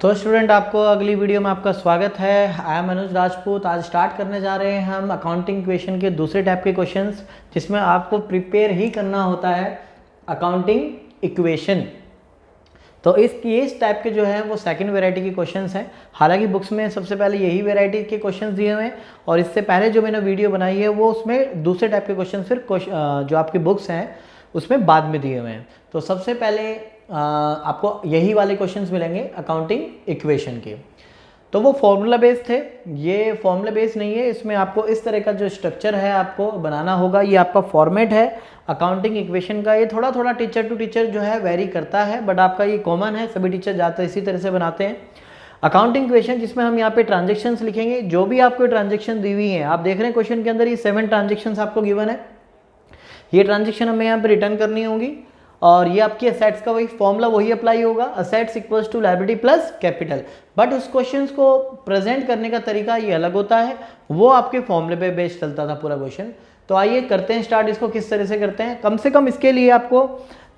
तो स्टूडेंट, आपको अगली वीडियो में आपका स्वागत है। आई एम अनुज राजपूत। आज स्टार्ट करने जा रहे हैं हम अकाउंटिंग इक्वेशन के दूसरे टाइप के क्वेश्चंस, जिसमें आपको प्रिपेयर ही करना होता है अकाउंटिंग इक्वेशन। तो इस टाइप के जो है वो सेकंड वैरायटी के क्वेश्चंस हैं। हालांकि बुक्स में सबसे पहले यही वैरायटी के क्वेश्चंस दिए हुए हैं, और इससे पहले जो मैंने वीडियो बनाई है वो उसमें दूसरे टाइप के क्वेश्चन फिर जो आपकी बुक्स हैं उसमें बाद में दिए हुए हैं। तो सबसे पहले आपको यही वाले क्वेश्चंस मिलेंगे अकाउंटिंग इक्वेशन के। तो वो फॉर्मूला बेस्ड थे, ये फॉर्मूला बेस्ड नहीं है। इसमें आपको इस तरह का जो स्ट्रक्चर है आपको बनाना होगा। ये आपका फॉर्मेट है अकाउंटिंग इक्वेशन का। ये थोड़ा थोड़ा टीचर टू टीचर जो है वेरी करता है, बट आपका ये कॉमन है, सभी टीचर ज़्यादातर इसी तरह से बनाते हैं अकाउंटिंग इक्वेशन, जिसमें हम यहाँ पे ट्रांजेक्शन्स लिखेंगे। जो भी आपको ट्रांजेक्शन दी हुई है, आप देख रहे हैं क्वेश्चन के अंदर ये 7 ट्रांजेक्शन्स आपको गिवन है। ये ट्रांजेक्शन हमें यहाँ पे रिटर्न करनी होगी, और ये आपकी असेट्स का वही फॉर्मूला वही अप्लाई होगा, assets equals to liability plus capital. But उस क्वेश्चंस को प्रेजेंट करने का तरीका ये अलग होता है, वो आपके फॉर्मूले पे बेस्ड चलता था पूरा क्वेश्चन। तो आइए करते हैं स्टार्ट, इसको किस तरह से करते हैं। कम से कम इसके लिए आपको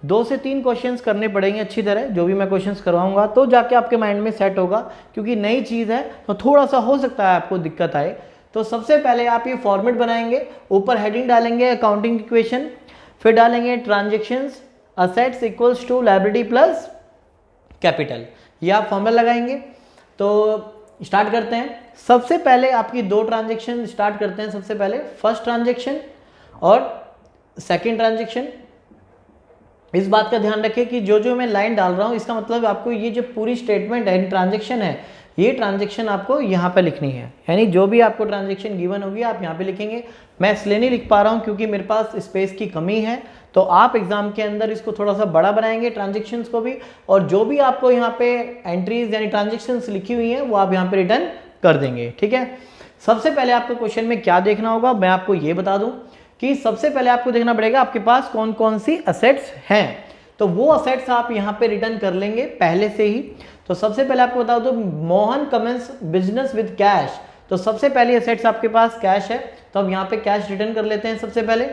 2 से 3 क्वेश्चंस करने पड़ेंगे अच्छी तरह। जो भी मैं क्वेश्चंस करवाऊंगा तो जाके आपके माइंड में सेट होगा, क्योंकि नई चीज़ है तो थोड़ा सा हो सकता है आपको दिक्कत आए। तो सबसे पहले आप ये फॉर्मेट बनाएंगे, ऊपर हेडिंग डालेंगे अकाउंटिंग इक्वेशन, फिर डालेंगे transactions assets equals to liability plus capital. ये आप फॉर्मूला लगाएंगे। तो स्टार्ट करते हैं। सबसे पहले आपकी 2 ट्रांजेक्शन स्टार्ट करते हैं। सबसे पहले फर्स्ट ट्रांजेक्शन और सेकंड ट्रांजेक्शन। इस बात का ध्यान रखें कि जो मैं लाइन डाल रहा हूं, इसका मतलब आपको ये जो पूरी स्टेटमेंट है, ट्रांजेक्शन है, ये ट्रांजेक्शन आपको यहाँ पे लिखनी है। यानी जो भी आपको ट्रांजेक्शन गिवन होगी आप यहाँ पे लिखेंगे। मैं इसलिए नहीं लिख पा रहा हूँ क्योंकि मेरे पास स्पेस की कमी है, तो आप एग्जाम के अंदर इसको थोड़ा सा बड़ा बनाएंगे ट्रांजेक्शन्स को भी, और जो भी आपको यहाँ पे एंट्रीज यानी ट्रांजेक्शन्स लिखी हुई हैं वो आप यहाँ पे रिटर्न कर देंगे। ठीक है। सबसे पहले आपको क्वेश्चन में क्या देखना होगा, मैं आपको ये बता दूं कि सबसे पहले आपको देखना पड़ेगा आपके पास कौन कौन सी असेट्स हैं। तो वो असेट्स आप यहाँ पे रिटर्न कर लेंगे पहले से ही। तो सबसे पहले आपको बता दो, Mohan commences business with cash. तो सबसे पहली असेट्स आपके पास कैश है, तो अब यहाँ पे कैश रिटर्न कर लेते हैं सबसे पहले।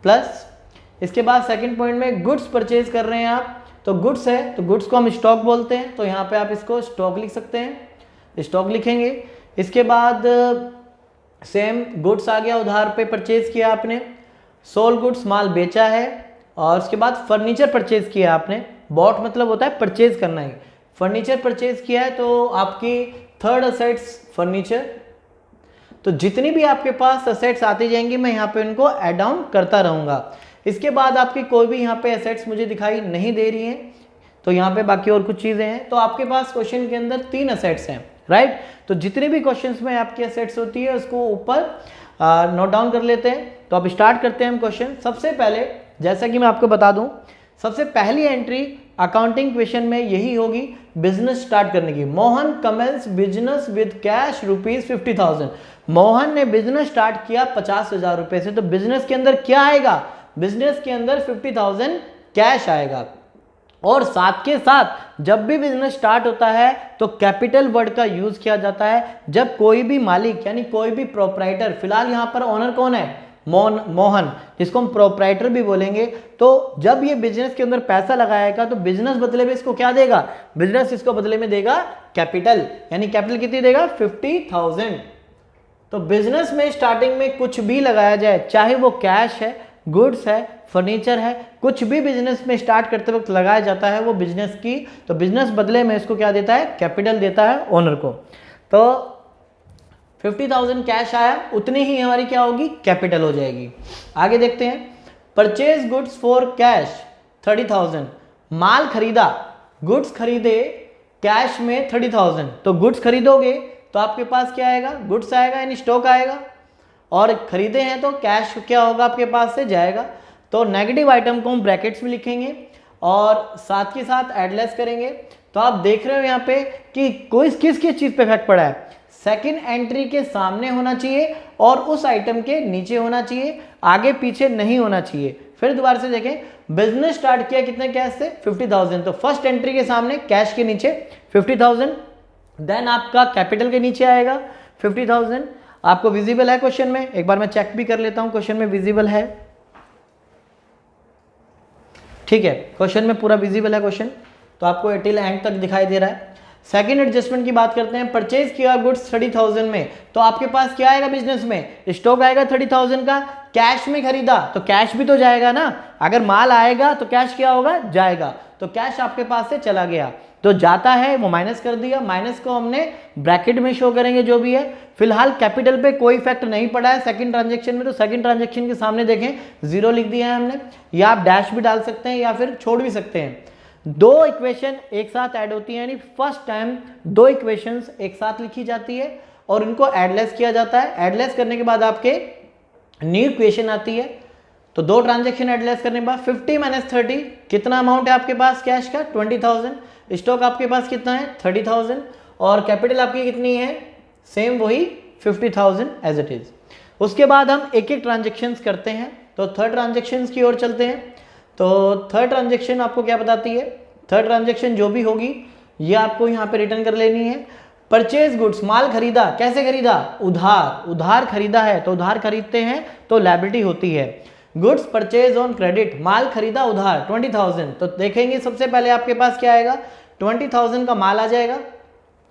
प्लस इसके बाद सेकंड पॉइंट में गुड्स परचेज कर रहे हैं आप, तो गुड्स है तो गुड्स को हम स्टॉक बोलते हैं, तो यहाँ पे आप इसको स्टॉक लिख सकते हैं, स्टॉक लिखेंगे। इसके बाद सेम गुड्स आ गया, उधार पे परचेज किया आपने, सोल गुड्स माल बेचा है। और उसके बाद फर्नीचर परचेज किया आपने, बॉट मतलब होता है परचेज करना है, फर्नीचर परचेज किया है, तो आपकी थर्ड असेट्स फर्नीचर। तो जितनी भी आपके पास असेट्स आती जाएंगी मैं यहाँ पे उनको ऐड ऑन करता रहूंगा। इसके बाद आपकी कोई भी यहाँ पे असेट्स मुझे दिखाई नहीं दे रही हैं, तो यहाँ पे बाकी और कुछ चीजें हैं। तो आपके पास क्वेश्चन के अंदर 3 असेट्स हैं, राइट। तो जितने भी क्वेश्चंस में आपकी असेट्स होती है उसको ऊपर नोट डाउन कर लेते हैं। तो अब स्टार्ट करते हैं हम क्वेश्चन। सबसे पहले जैसा कि मैं आपको बता दूं, सबसे पहली एंट्री अकाउंटिंग इक्वेशन में यही होगी बिजनेस स्टार्ट करने की। Mohan commences business with cash ₹50,000। Mohan ने बिजनेस स्टार्ट किया 50,000 रुपए से। तो बिजनेस के अंदर क्या आएगा, बिजनेस के अंदर 50,000 कैश आएगा। और साथ के साथ जब भी बिजनेस स्टार्ट होता है तो कैपिटल वर्ड का यूज किया जाता है। जब कोई भी मालिक यानी कोई भी प्रोप्राइटर, फिलहाल यहाँ पर ओनर कौन है, मोहन, जिसको हम प्रोप्राइटर भी बोलेंगे, तो जब ये बिजनेस के अंदर पैसा लगाएगा तो बिजनेस बदले में इसको क्या देगा, बिजनेस इसको बदले में देगा कैपिटल। यानी कैपिटल कितनी देगा, 50,000। तो बिजनेस में स्टार्टिंग में कुछ भी लगाया जाए, चाहे वो कैश है, गुड्स है, फर्नीचर है, कुछ भी बिजनेस में स्टार्ट करते वक्त लगाया जाता है वो बिजनेस की, तो बिजनेस बदले में इसको क्या देता है, कैपिटल देता है ओनर को। तो 50,000 कैश आया, उतनी ही हमारी क्या होगी, कैपिटल हो जाएगी। आगे देखते हैं। Purchase goods for cash 30,000। माल खरीदा, गुड्स खरीदे कैश में 30,000। तो गुड्स खरीदोगे तो आपके पास क्या आएगा, गुड्स आएगा यानी स्टॉक आएगा, और खरीदे हैं तो कैश क्या होगा आपके पास से जाएगा। तो नेगेटिव आइटम को हम ब्रैकेट्स में लिखेंगे और साथ के साथ एडलेस करेंगे। तो आप देख रहे हो यहाँ पे कि कोई किस किस चीज पे इफेक्ट पड़ा है, सेकंड एंट्री के सामने होना चाहिए और उस आइटम के नीचे होना चाहिए, आगे पीछे नहीं होना चाहिए। फिर दोबारा से देखें, बिजनेस स्टार्ट किया कितने कैश से, 50,000। तो फर्स्ट एंट्री के सामने कैश के नीचे 50,000, देन आपका कैपिटल के नीचे आएगा 50,000। आपको विजिबल है क्वेश्चन में, एक बार मैं चेक भी कर लेता हूं क्वेश्चन में विजिबल है। ठीक है, क्वेश्चन में पूरा विजिबल है क्वेश्चन, तो आपको टिल एंड तक दिखाई दे रहा है। सेकंड एडजस्टमेंट की बात करते हैं, परचेज किया गुड्स 30,000 में, तो आपके पास क्या आएगा बिजनेस में, स्टॉक आएगा 30,000 का, कैश में खरीदा तो कैश भी तो जाएगा ना, अगर माल आएगा तो कैश क्या होगा, जाएगा, तो कैश आपके पास से चला गया, तो जाता है वो माइनस कर दिया, माइनस को हमने ब्रैकेट में शो करेंगे जो भी है। फिलहाल कैपिटल पे कोई इफेक्ट नहीं पड़ा है सेकंड ट्रांजेक्शन में, तो सेकंड ट्रांजेक्शन के सामने देखें जीरो लिख दिया है हमने, या आप डैश भी डाल सकते हैं या फिर छोड़ भी सकते हैं। दो इक्वेशन एक साथ ऐड होती है, यानी फर्स्ट टाइम दो इक्वेशंस एक साथ लिखी जाती है और इनको एडलेस किया जाता है। एडलेस करने के बाद आपके न्यू इक्वेशन आती है, तो दो ट्रांजेक्शन एडलेस करने के बाद 50 - 30 कितना अमाउंट है आपके पास कैश का, 20,000, स्टॉक आपके पास कितना है 30,000, और कैपिटल आपकी कितनी है, सेम वही 50,000 एज इट इज। उसके बाद हम एक एक ट्रांजेक्शन करते हैं, तो थर्ड ट्रांजेक्शन की ओर चलते हैं। तो थर्ड ट्रांजेक्शन आपको क्या बताती है, थर्ड ट्रांजेक्शन जो भी होगी ये आपको यहाँ पे रिटर्न कर लेनी है। परचेज गुड्स, माल खरीदा, कैसे खरीदा, उधार, उधार खरीदा है तो उधार खरीदते हैं तो लायबिलिटी होती है। गुड्स परचेज ऑन क्रेडिट, माल खरीदा उधार 20,000, तो देखेंगे सबसे पहले आपके पास क्या आएगा, 20,000 का माल आ जाएगा।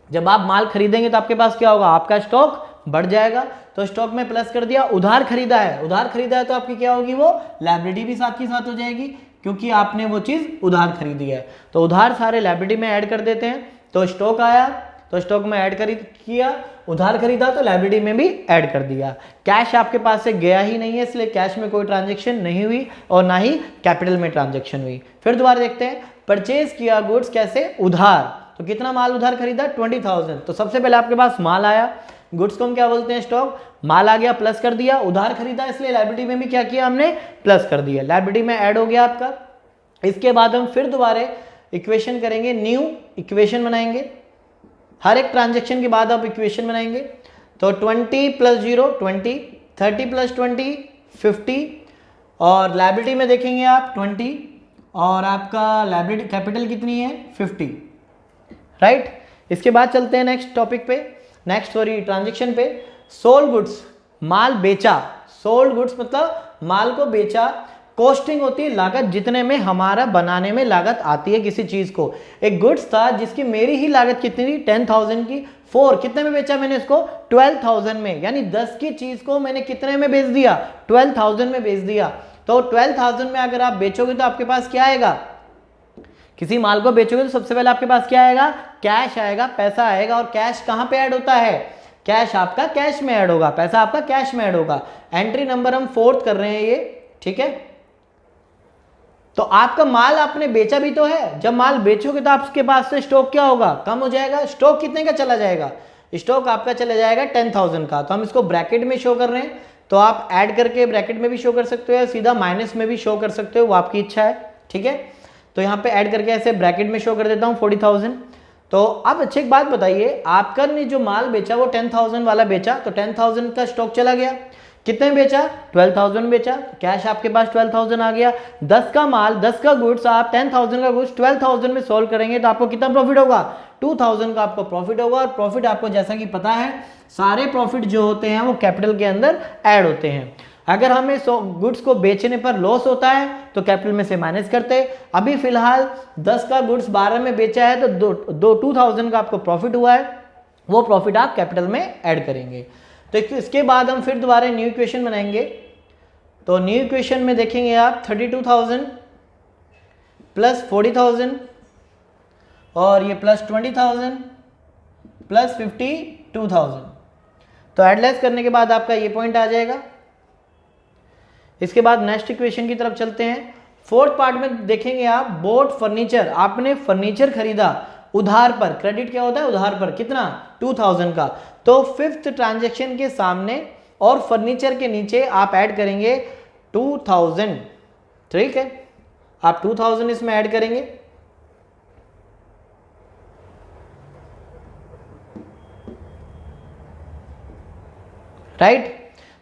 जब आप माल खरीदेंगे तो आपके पास क्या होगा, आपका स्टॉक बढ़ जाएगा, तो स्टॉक में प्लस कर दिया। उधार खरीदा है, उधार खरीदा है तो आपकी क्या होगी, वो लायबिलिटी भी साथ के साथ हो जाएगी क्योंकि आपने वो चीज उधार खरीदी है, तो उधार सारे लायबिलिटी में ऐड कर देते हैं। तो स्टॉक आया तो स्टॉक में ऐड किया, उधार खरीदा तो लायबिलिटी में भी ऐड कर दिया। कैश आपके पास से गया ही नहीं है, इसलिए कैश में कोई ट्रांजेक्शन नहीं हुई और ना ही कैपिटल में ट्रांजेक्शन हुई। फिर दोबारा देखते हैं, परचेज किया गुड्स कैसे, उधार, तो कितना माल उधार खरीदा 20,000, तो सबसे पहले आपके पास माल आया, गुड्स को हम क्या बोलते हैं, स्टॉक, माल आ गया प्लस कर दिया, उधार खरीदा इसलिए लायबिलिटी में भी क्या किया हमने, प्लस कर दिया, लायबिलिटी में ऐड हो गया आपका। इसके बाद हम फिर दोबारा इक्वेशन करेंगे, न्यू इक्वेशन बनाएंगे, हर एक ट्रांजेक्शन के बाद आप इक्वेशन बनाएंगे। तो 20 + 0 20, 30 + 20 50, और लायबिलिटी में देखेंगे आप 20 और आपका लायबिलिटी कैपिटल कितनी है 50, राइट। इसके बाद चलते हैं नेक्स्ट टॉपिक पे, नेक्स्ट सॉरी ट्रांजेक्शन पे। सोल्ड गुड्स, माल बेचा, सोल्ड गुड्स मतलब माल को बेचा, कॉस्टिंग होती है लागत, जितने में हमारा बनाने में लागत आती है किसी चीज को। एक गुड्स था जिसकी मेरी ही लागत कितनी थी 10,000 की, 4 कितने में बेचा मैंने इसको 12,000 में, यानी 10 की चीज को मैंने कितने में बेच दिया 12,000 में बेच दिया। तो 12,000 में अगर आप बेचोगे तो आपके पास क्या आएगा, किसी माल को बेचोगे तो सबसे पहले आपके पास क्या आएगा, कैश आएगा, पैसा आएगा। और कैश कहां पे ऐड होता है, कैश आपका कैश में ऐड होगा, पैसा आपका कैश में ऐड होगा। एंट्री नंबर हम 4th कर रहे हैं ये, ठीक है। तो आपका माल आपने बेचा भी तो है, जब माल बेचोगे तो आपके पास से स्टॉक क्या होगा, कम हो जाएगा। स्टॉक कितने का चला जाएगा, स्टॉक आपका चला जाएगा 10,000 का, तो हम इसको ब्रैकेट में शो कर रहे हैं, तो आप ऐड करके ब्रैकेट में भी शो कर सकते हो या सीधा माइनस में भी शो कर सकते हो, वो आपकी इच्छा है, ठीक है। तो यहाँ पे ऐड करके ऐसे ब्रैकेट में शो कर देता हूँ 40,000। तो अब अच्छी एक बात बताइए, आपका ने जो माल बेचा वो 10,000 वाला बेचा, तो 10,000 का स्टॉक चला गया, कितने बेचा 12,000 बेचा, कैश आपके पास 12,000 आ गया। 10 का माल, 10 का गुड्स, आप 10,000 का गुड्स 12,000 में सोल्व करेंगे तो आपको कितना प्रॉफिट होगा, 2,000 का आपको प्रॉफिट होगा। और प्रॉफिट आपको जैसा कि पता है सारे प्रॉफिट जो होते हैं वो कैपिटल के अंदर ऐड होते हैं। अगर हमें गुड्स को बेचने पर लॉस होता है तो कैपिटल में से माइनस करते। अभी फिलहाल 10 का गुड्स 12 में बेचा है तो 2,000 का आपको प्रॉफिट हुआ है, वो प्रॉफिट आप कैपिटल में ऐड करेंगे। तो इसके बाद हम फिर दोबारा न्यू इक्वेशन बनाएंगे। तो न्यू इक्वेशन में देखेंगे आप 32,000 प्लस 40,000 और ये प्लस 20,000 प्लस 52,000, तो एडलेस करने के बाद आपका ये पॉइंट आ जाएगा। इसके बाद नेक्स्ट इक्वेशन की तरफ चलते हैं। 4th पार्ट में देखेंगे आप, बोट फर्नीचर, आपने फर्नीचर खरीदा उधार पर, क्रेडिट क्या होता है उधार पर, कितना 2,000 का। तो 5th ट्रांजेक्शन के सामने और फर्नीचर के नीचे आप ऐड करेंगे 2,000, ठीक है, आप 2,000 इसमें ऐड करेंगे। राइट,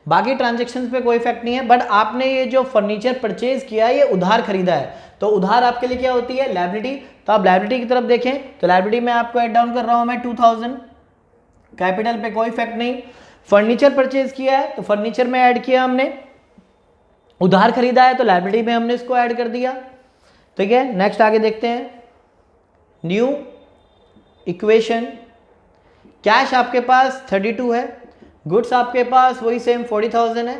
बाकी ट्रांजेक्शन्स पे कोई इफेक्ट नहीं है, बट आपने ये जो फर्नीचर परचेज किया ये उधार खरीदा है, तो उधार आपके लिए क्या होती है लायबिलिटी। तो आप लायबिलिटी की तरफ देखें तो लायबिलिटी में आपको ऐड डाउन कर रहा हूं मैं 2,000, कैपिटल पे कोई इफेक्ट नहीं। फर्नीचर परचेज किया है तो फर्नीचर में ऐड किया हमने, उधार खरीदा है तो लायबिलिटी में हमने इसको ऐड कर दिया, ठीक है। नेक्स्ट आगे देखते हैं, न्यू इक्वेशन, कैश आपके पास 32 है, गुड्स आपके पास वही सेम 40,000 है,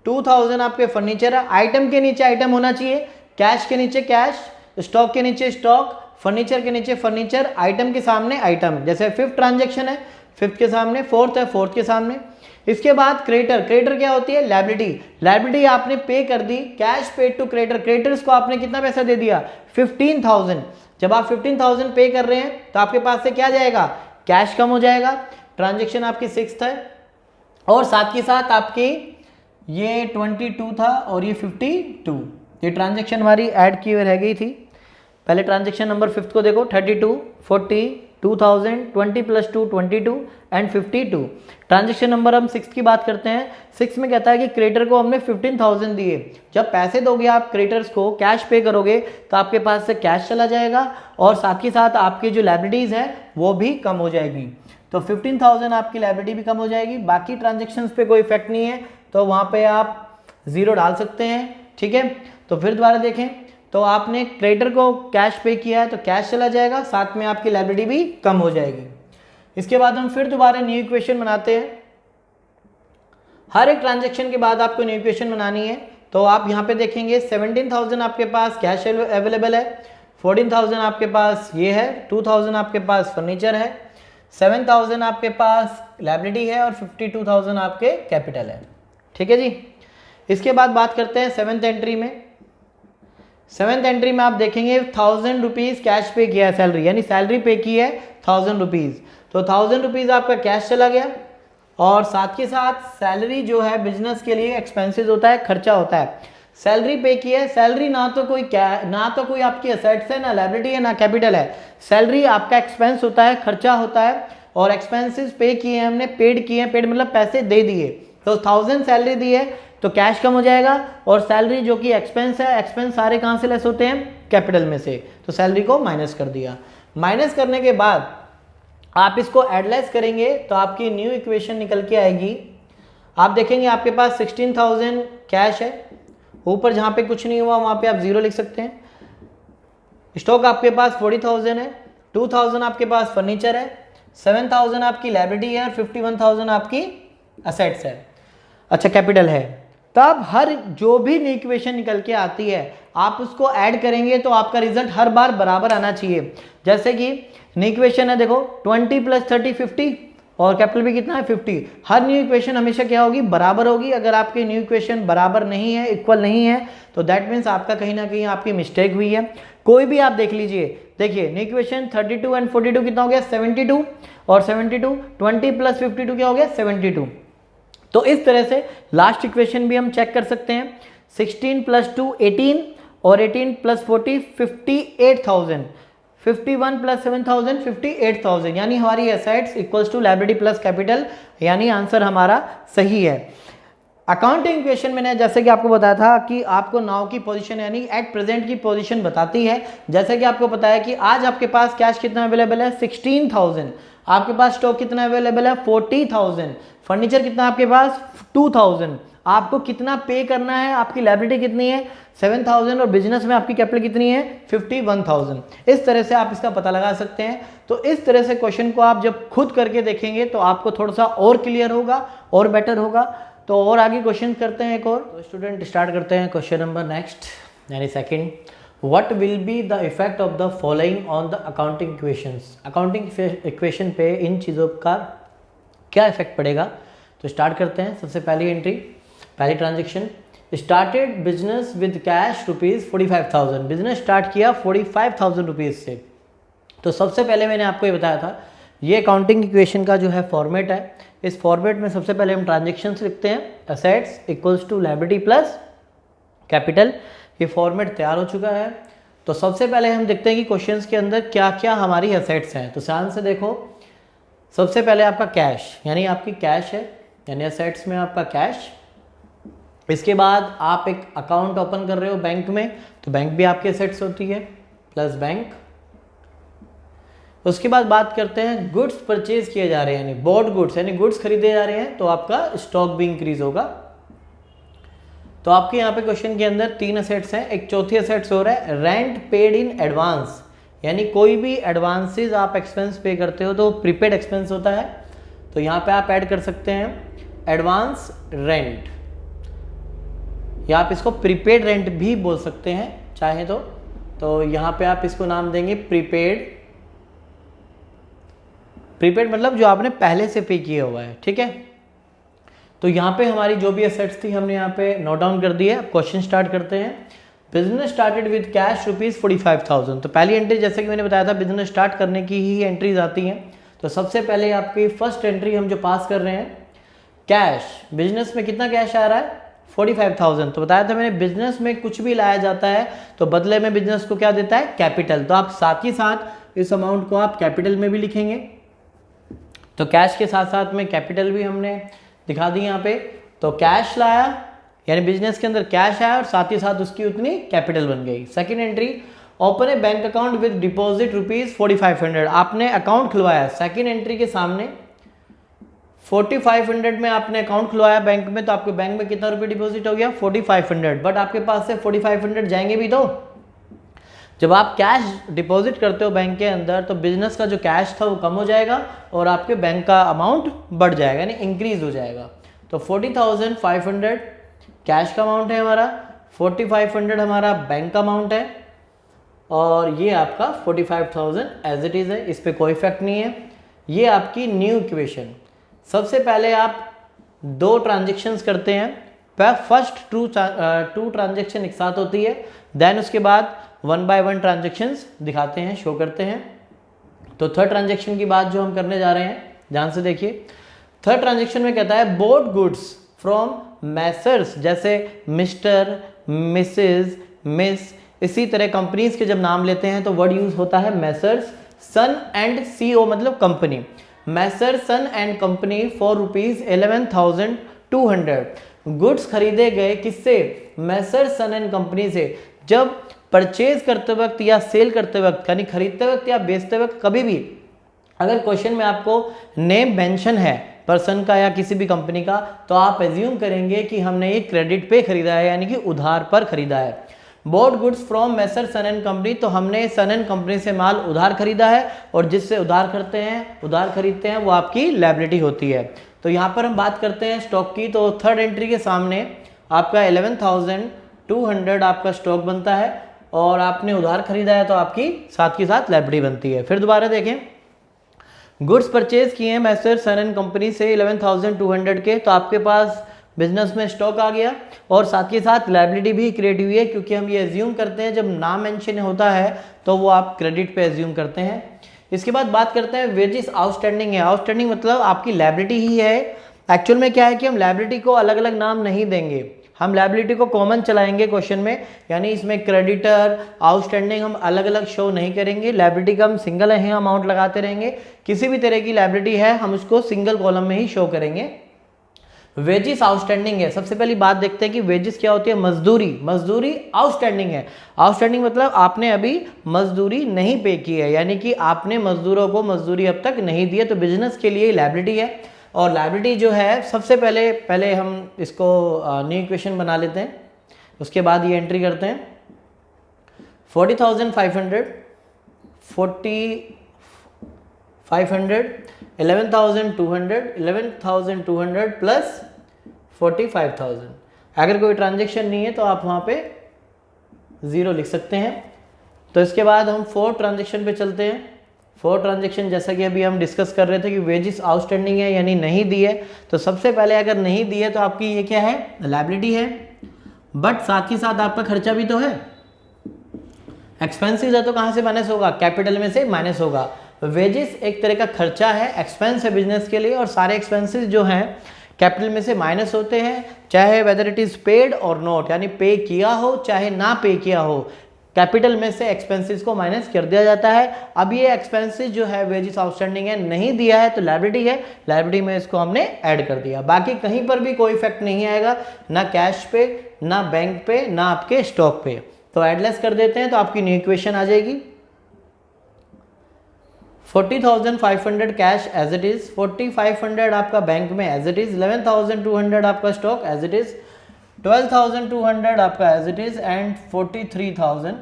2,000 आपके फर्नीचर है। आइटम के नीचे आइटम होना चाहिए, कैश के नीचे कैश, स्टॉक के नीचे स्टॉक, फर्नीचर के नीचे फर्नीचर, आइटम के सामने आइटम। जैसे फिफ्थ ट्रांजेक्शन है, फिफ्थ के सामने फोर्थ है, फोर्थ के सामने। इसके बाद क्रेडिटर, क्रेडिटर क्या होती है? लायबिलिटी। लायबिलिटी आपने पे कर दी, cash paid to creditor, creditors को आपने कितना पैसा दे दिया? 15,000। जब आप 15,000 पे कर रहे हैं तो आपके पास से क्या जाएगा? कैश कम हो जाएगा। ट्रांजेक्शन आपकी 6th है, और साथ के साथ आपकी ये 22 था और ये 52, ये ट्रांजेक्शन हमारी ऐड की हुई रह गई थी। पहले ट्रांजेक्शन नंबर 5th को देखो, 32, 40, 2000, 20 + 2 22 एंड 52। ट्रांजेक्शन नंबर हम 6 की बात करते हैं। 6 में कहता है कि क्रेडिटर को हमने 15,000 दिए। जब पैसे दोगे आप क्रेडिटर्स को, कैश पे करोगे, तो आपके पास से कैश चला जाएगा और साथ ही साथ आपकी जो लायबिलिटीज़ है वो भी कम हो जाएगी। तो 15,000 आपकी लायबिलिटी भी कम हो जाएगी। बाकी ट्रांजेक्शन्स पे कोई इफेक्ट नहीं है, तो वहाँ पे आप 0 डाल सकते हैं। ठीक है, तो फिर दोबारा देखें, तो आपने क्रेडिटर को कैश पे किया है तो कैश चला जाएगा, साथ में आपकी लायबिलिटी भी कम हो जाएगी। इसके बाद हम फिर दोबारा न्यू इक्वेशन बनाते हैं। हर एक ट्रांजेक्शन के बाद आपको न्यू इक्वेशन बनानी है। तो आप यहाँ पे देखेंगे 17,000 आपके पास कैश अवेलेबल है, 14,000 आपके पास ये है, 2,000 आपके पास फर्नीचर है, 7,000 आपके पास लायबिलिटी है और 52,000 आपके कैपिटल है। ठीक है जी। इसके बाद बात करते हैं 7th एंट्री में। 7th एंट्री में आप देखेंगे 1,000 रुपीज़ कैश पे किया है, सैलरी, यानी सैलरी पे की है 1,000 रुपीज़। तो 1,000 रुपीज़ आपका कैश चला गया, और साथ के साथ सैलरी जो है बिजनेस के लिए एक्सपेंसेस होता है, खर्चा होता है। सैलरी पे की है, सैलरी ना तो कोई आपकी एसेट्स है, ना लायबिलिटी है, ना कैपिटल है। सैलरी आपका एक्सपेंस होता है, खर्चा होता है, और एक्सपेंसेस पे किए हैं हमने, पेड किए हैं, पेड मतलब पैसे दे दिए। तो 1,000 सैलरी दी है तो कैश कम हो जाएगा, और सैलरी जो कि एक्सपेंस है, एक्सपेंस सारे कहाँ से लेस होते हैं? कैपिटल में से। तो सैलरी को माइनस कर दिया। माइनस करने के बाद आप इसको एडलेस करेंगे तो आपकी न्यू इक्वेशन निकल के आएगी। आप देखेंगे आपके पास 16,000 कैश है, ऊपर जहाँ पे कुछ नहीं हुआ वहाँ पे आप 0 लिख सकते हैं। स्टॉक आपके पास 40,000 है, 2,000 आपके पास फर्नीचर है, 7,000 आपकी लायबिलिटी है और 51,000 आपकी असेट्स है, अच्छा कैपिटल है। तब हर जो भी न्यू इक्वेशन निकल के आती है आप उसको ऐड करेंगे तो आपका रिजल्ट हर बार बराबर आना चाहिए। जैसे कि न्यू इक्वेशन है, देखो 20 + 30 50, और कैपिटल भी कितना है? 50। हर न्यू इक्वेशन हमेशा क्या होगी? बराबर होगी। अगर आपकी न्यू इक्वेशन बराबर नहीं है, इक्वल नहीं है, तो दैट मीन्स आपका कहीं ना कहीं आपकी मिस्टेक हुई है। कोई भी आप देख लीजिए, देखिए न्यू इक्वेशन 32 एंड 42 कितना हो गया? 72, और 72 20 + 52 क्या हो गया? 72। तो इस तरह से लास्ट इक्वेशन भी हम चेक कर सकते हैं। 16 + 2 18, और 18 + 40 58,000, 51 + 7,000 58,000, यानी हमारी assets equals to liability plus capital, यानी आंसर हमारा सही है। अकाउंटिंग इक्वेशन मैंने जैसे कि आपको बताया था कि आपको नाउ की पोजीशन यानी एट प्रेजेंट की पोजीशन बताती है। जैसे कि आपको पता है कि आज आपके पास कैश कितना अवेलेबल है? 16,000। आपके पास स्टॉक कितना अवेलेबल है? 40,000। फर्नीचर कितना आपके पास? 2,000। आपको कितना पे करना है? आपकी लायबिलिटी कितनी है? 7,000, और बिजनेस में आपकी कैपिटल कितनी है? 51,000। इस तरह से आप इसका पता लगा सकते हैं। तो इस तरह से क्वेश्चन को आप जब खुद करके देखेंगे तो आपको थोड़ा सा और क्लियर होगा और बेटर होगा। तो और आगे क्वेश्चन करते हैं एक और। तो स्टूडेंट स्टार्ट करते हैं क्वेश्चन नंबर नेक्स्ट यानी second. What will be the effect of the following on the accounting equations? Accounting equation पे इन चीज़ों का क्या इफेक्ट पड़ेगा? तो स्टार्ट करते हैं। सबसे पहली एंट्री, पहली transaction, started business with cash ₹45,000। Business start किया 45,000 रुपीज़ से। तो सबसे पहले मैंने आपको ये बताया था, ये अकाउंटिंग इक्वेशन का जो है फॉर्मेट है। इस फॉर्मेट में सबसे पहले हम ट्रांजेक्शन्स लिखते हैं, assets equals to liability plus capital. ये फॉर्मेट तैयार हो चुका है। तो सबसे पहले हम देखते हैं कि क्वेश्चंस के अंदर क्या क्या हमारी असेट्स हैं। तो ध्यान से देखो, सबसे पहले आपका कैश यानी आपकी कैश है, यानी असेट्स में आपका कैश। इसके बाद आप एक अकाउंट ओपन कर रहे हो बैंक में, तो बैंक भी आपकी असेट्स होती है, प्लस बैंक। उसके बाद बात करते हैं गुड्स परचेज किए जा रहे हैं, यानी बॉट गुड्स, यानी गुड्स खरीदे जा रहे हैं, तो आपका स्टॉक भी इंक्रीज होगा। तो आपके यहाँ पे क्वेश्चन के अंदर 3 असेट्स हैं, एक चौथी असेट्स हो रहा है रेंट पेड इन एडवांस, यानी कोई भी एडवांसेस आप एक्सपेंस पे करते हो तो प्रीपेड एक्सपेंस होता है। तो यहाँ पे आप ऐड कर सकते हैं एडवांस रेंट, या आप इसको प्रीपेड रेंट भी बोल सकते हैं चाहे तो यहाँ पे आप इसको नाम देंगे प्रीपेड। प्रीपेड मतलब जो आपने पहले से पे किया हुआ है, ठीक है। तो यहाँ पे हमारी जो भी एसेट्स थी हमने यहाँ पे नोट डाउन कर दी है। क्वेश्चन स्टार्ट करते हैं। Business started with cash ₹45,000। तो पहली एंट्री जैसे कि मैंने बताया था बिजनेस स्टार्ट करने की ही एंट्रीज आती हैं। तो सबसे पहले आपकी फर्स्ट एंट्री हम जो पास कर रहे हैं, कैश। बिजनेस में कितना कैश आ रहा है? 45,000। तो बताया था मैंने बिजनेस में कुछ भी लाया जाता है तो बदले में बिजनेस को क्या देता है? कैपिटल। तो आप साथ ही साथ इस अमाउंट को आप कैपिटल में भी लिखेंगे। तो कैश के साथ साथ में कैपिटल भी हमने दिखा दी यहाँ पे। तो कैश लाया यानी बिजनेस के अंदर कैश आया और साथ ही साथ उसकी उतनी कैपिटल बन गई। Second entry, open A bank account with deposit ₹4500। आपने अकाउंट खुलवाया। सेकंड एंट्री के सामने 4500 में आपने अकाउंट खुलवाया बैंक में, तो आपके बैंक में कितना रुपये डिपॉजिट हो गया? 4500। बट आपके पास से 4500 जाएंगे भी तो। जब आप कैश डिपॉजिट करते हो बैंक के अंदर तो बिजनेस का जो कैश था वो कम हो जाएगा और आपके बैंक का अमाउंट बढ़ जाएगा यानी इंक्रीज हो जाएगा। तो 40,500 कैश का अमाउंट है हमारा, 4500 हमारा बैंक का अमाउंट है और ये आपका 45,000 एज इट इज़ है, इस पर कोई इफेक्ट नहीं है। ये आपकी न्यू इक्वेशन। सबसे पहले आप दो ट्रांजेक्शन्स करते हैं। फर्स्ट टू ट्रांजेक्शन एक साथ होती है, देन उसके बाद 1 by 1 ट्रांजेक्शन्स दिखाते हैं, शो करते हैं। तो थर्ड ट्रांजेक्शन की बात जो हम करने जा रहे हैं, ध्यान से देखिए। थर्ड ट्रांजेक्शन में कहता है बोट गुड्स फ्रॉम मैसर्स, जैसे मिस्टर, मिसेज, मिस, इसी तरह कंपनीज के जब नाम लेते हैं तो वर्ड यूज होता है मैसर्स सन एंड सीओ मतलब company. Messrs son and company for ₹11,200। Goods खरीदे गए किससे? मैसर सन एंड कंपनी से। जब परचेज करते वक्त या सेल करते वक्त यानी खरीदते वक्त या बेचते वक्त कभी भी अगर क्वेश्चन में आपको नेम मेंशन है पर्सन का या किसी भी कंपनी का, तो आप एज्यूम करेंगे कि हमने ये क्रेडिट पे खरीदा है यानी कि उधार पर खरीदा है। Bought goods from messrs son and company, तो हमने सन एंड कंपनी से माल उधार खरीदा है और जिससे उधार खरीदते हैं वो आपकी लायबिलिटी होती है। तो यहाँ पर हम बात करते हैं स्टॉक की। तो थर्ड एंट्री के सामने आपका 11,200 आपका स्टॉक बनता है और आपने उधार खरीदा है तो आपकी साथ के साथ लायबिलिटी बनती है। फिर दोबारा देखें, गुड्स परचेज किए हैं मैसर सन एंड कंपनी से 11,200 के, तो आपके पास बिजनेस में स्टॉक आ गया और साथ के साथ लायबिलिटी भी क्रिएट हुई है, क्योंकि हम ये एज्यूम करते हैं जब नाम मेंशन होता है तो वो आप क्रेडिट पे एज्यूम करते हैं। इसके बाद बात करते हैं वेजेस आउटस्टैंडिंग है। आउटस्टैंडिंग मतलब आपकी लायबिलिटी ही है। एक्चुअल में क्या है कि हम लायबिलिटी को अलग अलग नाम नहीं देंगे, हम लायबिलिटी को कॉमन चलाएंगे क्वेश्चन में, यानी इसमें क्रेडिटर आउटस्टैंडिंग हम अलग अलग शो नहीं करेंगे। लायबिलिटी का हम सिंगल है अमाउंट लगाते रहेंगे। किसी भी तरह की लायबिलिटी है हम उसको सिंगल कॉलम में ही शो करेंगे। वेजेस आउटस्टैंडिंग है। सबसे पहली बात देखते हैं कि वेजेस क्या होती है? मजदूरी आउटस्टैंडिंग है। आउटस्टैंडिंग मतलब आपने अभी मजदूरी नहीं पे की है, यानी कि आपने मजदूरों को मजदूरी अब तक नहीं दी है, तो बिजनेस के लिए लायबिलिटी है। और लायबिलिटी जो है सबसे पहले हम इसको न्यू इक्वेशन बना लेते हैं, उसके बाद ये एंट्री करते हैं। 40,500 11,200 प्लस 45,000। अगर कोई ट्रांजेक्शन नहीं है तो आप वहाँ पे 0 लिख सकते हैं। तो इसके बाद हम फोर्थ ट्रांजेक्शन पे चलते हैं। फोर्थ ट्रांजेक्शन जैसा कि अभी हम डिस्कस कर रहे थे कि वेजेस आउटस्टैंडिंग है यानी नहीं दी है, तो सबसे पहले अगर नहीं दी है तो आपकी ये क्या है? लायबिलिटी है, बट साथ ही साथ आपका खर्चा भी तो है। एक्सपेंसिव है तो कहाँ से माइनस होगा? कैपिटल में से माइनस होगा। वेजेस एक तरह का खर्चा है, एक्सपेंस है बिजनेस के लिए, और सारे एक्सपेंसेस जो हैं कैपिटल में से माइनस होते हैं, चाहे वेदर इट इज पेड और नॉट, यानी पे किया हो चाहे ना पे किया हो, कैपिटल में से एक्सपेंसेस को माइनस कर दिया जाता है। अब ये एक्सपेंसेस जो है वेजेस आउटस्टैंडिंग है, नहीं दिया है तो लायबिलिटी है, लायबिलिटी में इसको हमने ऐड कर दिया। बाकी कहीं पर भी कोई इफेक्ट नहीं आएगा, ना कैश पे, ना बैंक पे, ना आपके स्टॉक पे। तो एडलेस कर देते हैं तो आपकी न्यू इक्वेशन आ जाएगी। 40,500 कैश एज इट इज, 4,500 आपका बैंक में एज इट इज, 11,200 आपका स्टॉक एज इट इज, 12,200 आपका एज इट इज, एंड 43,000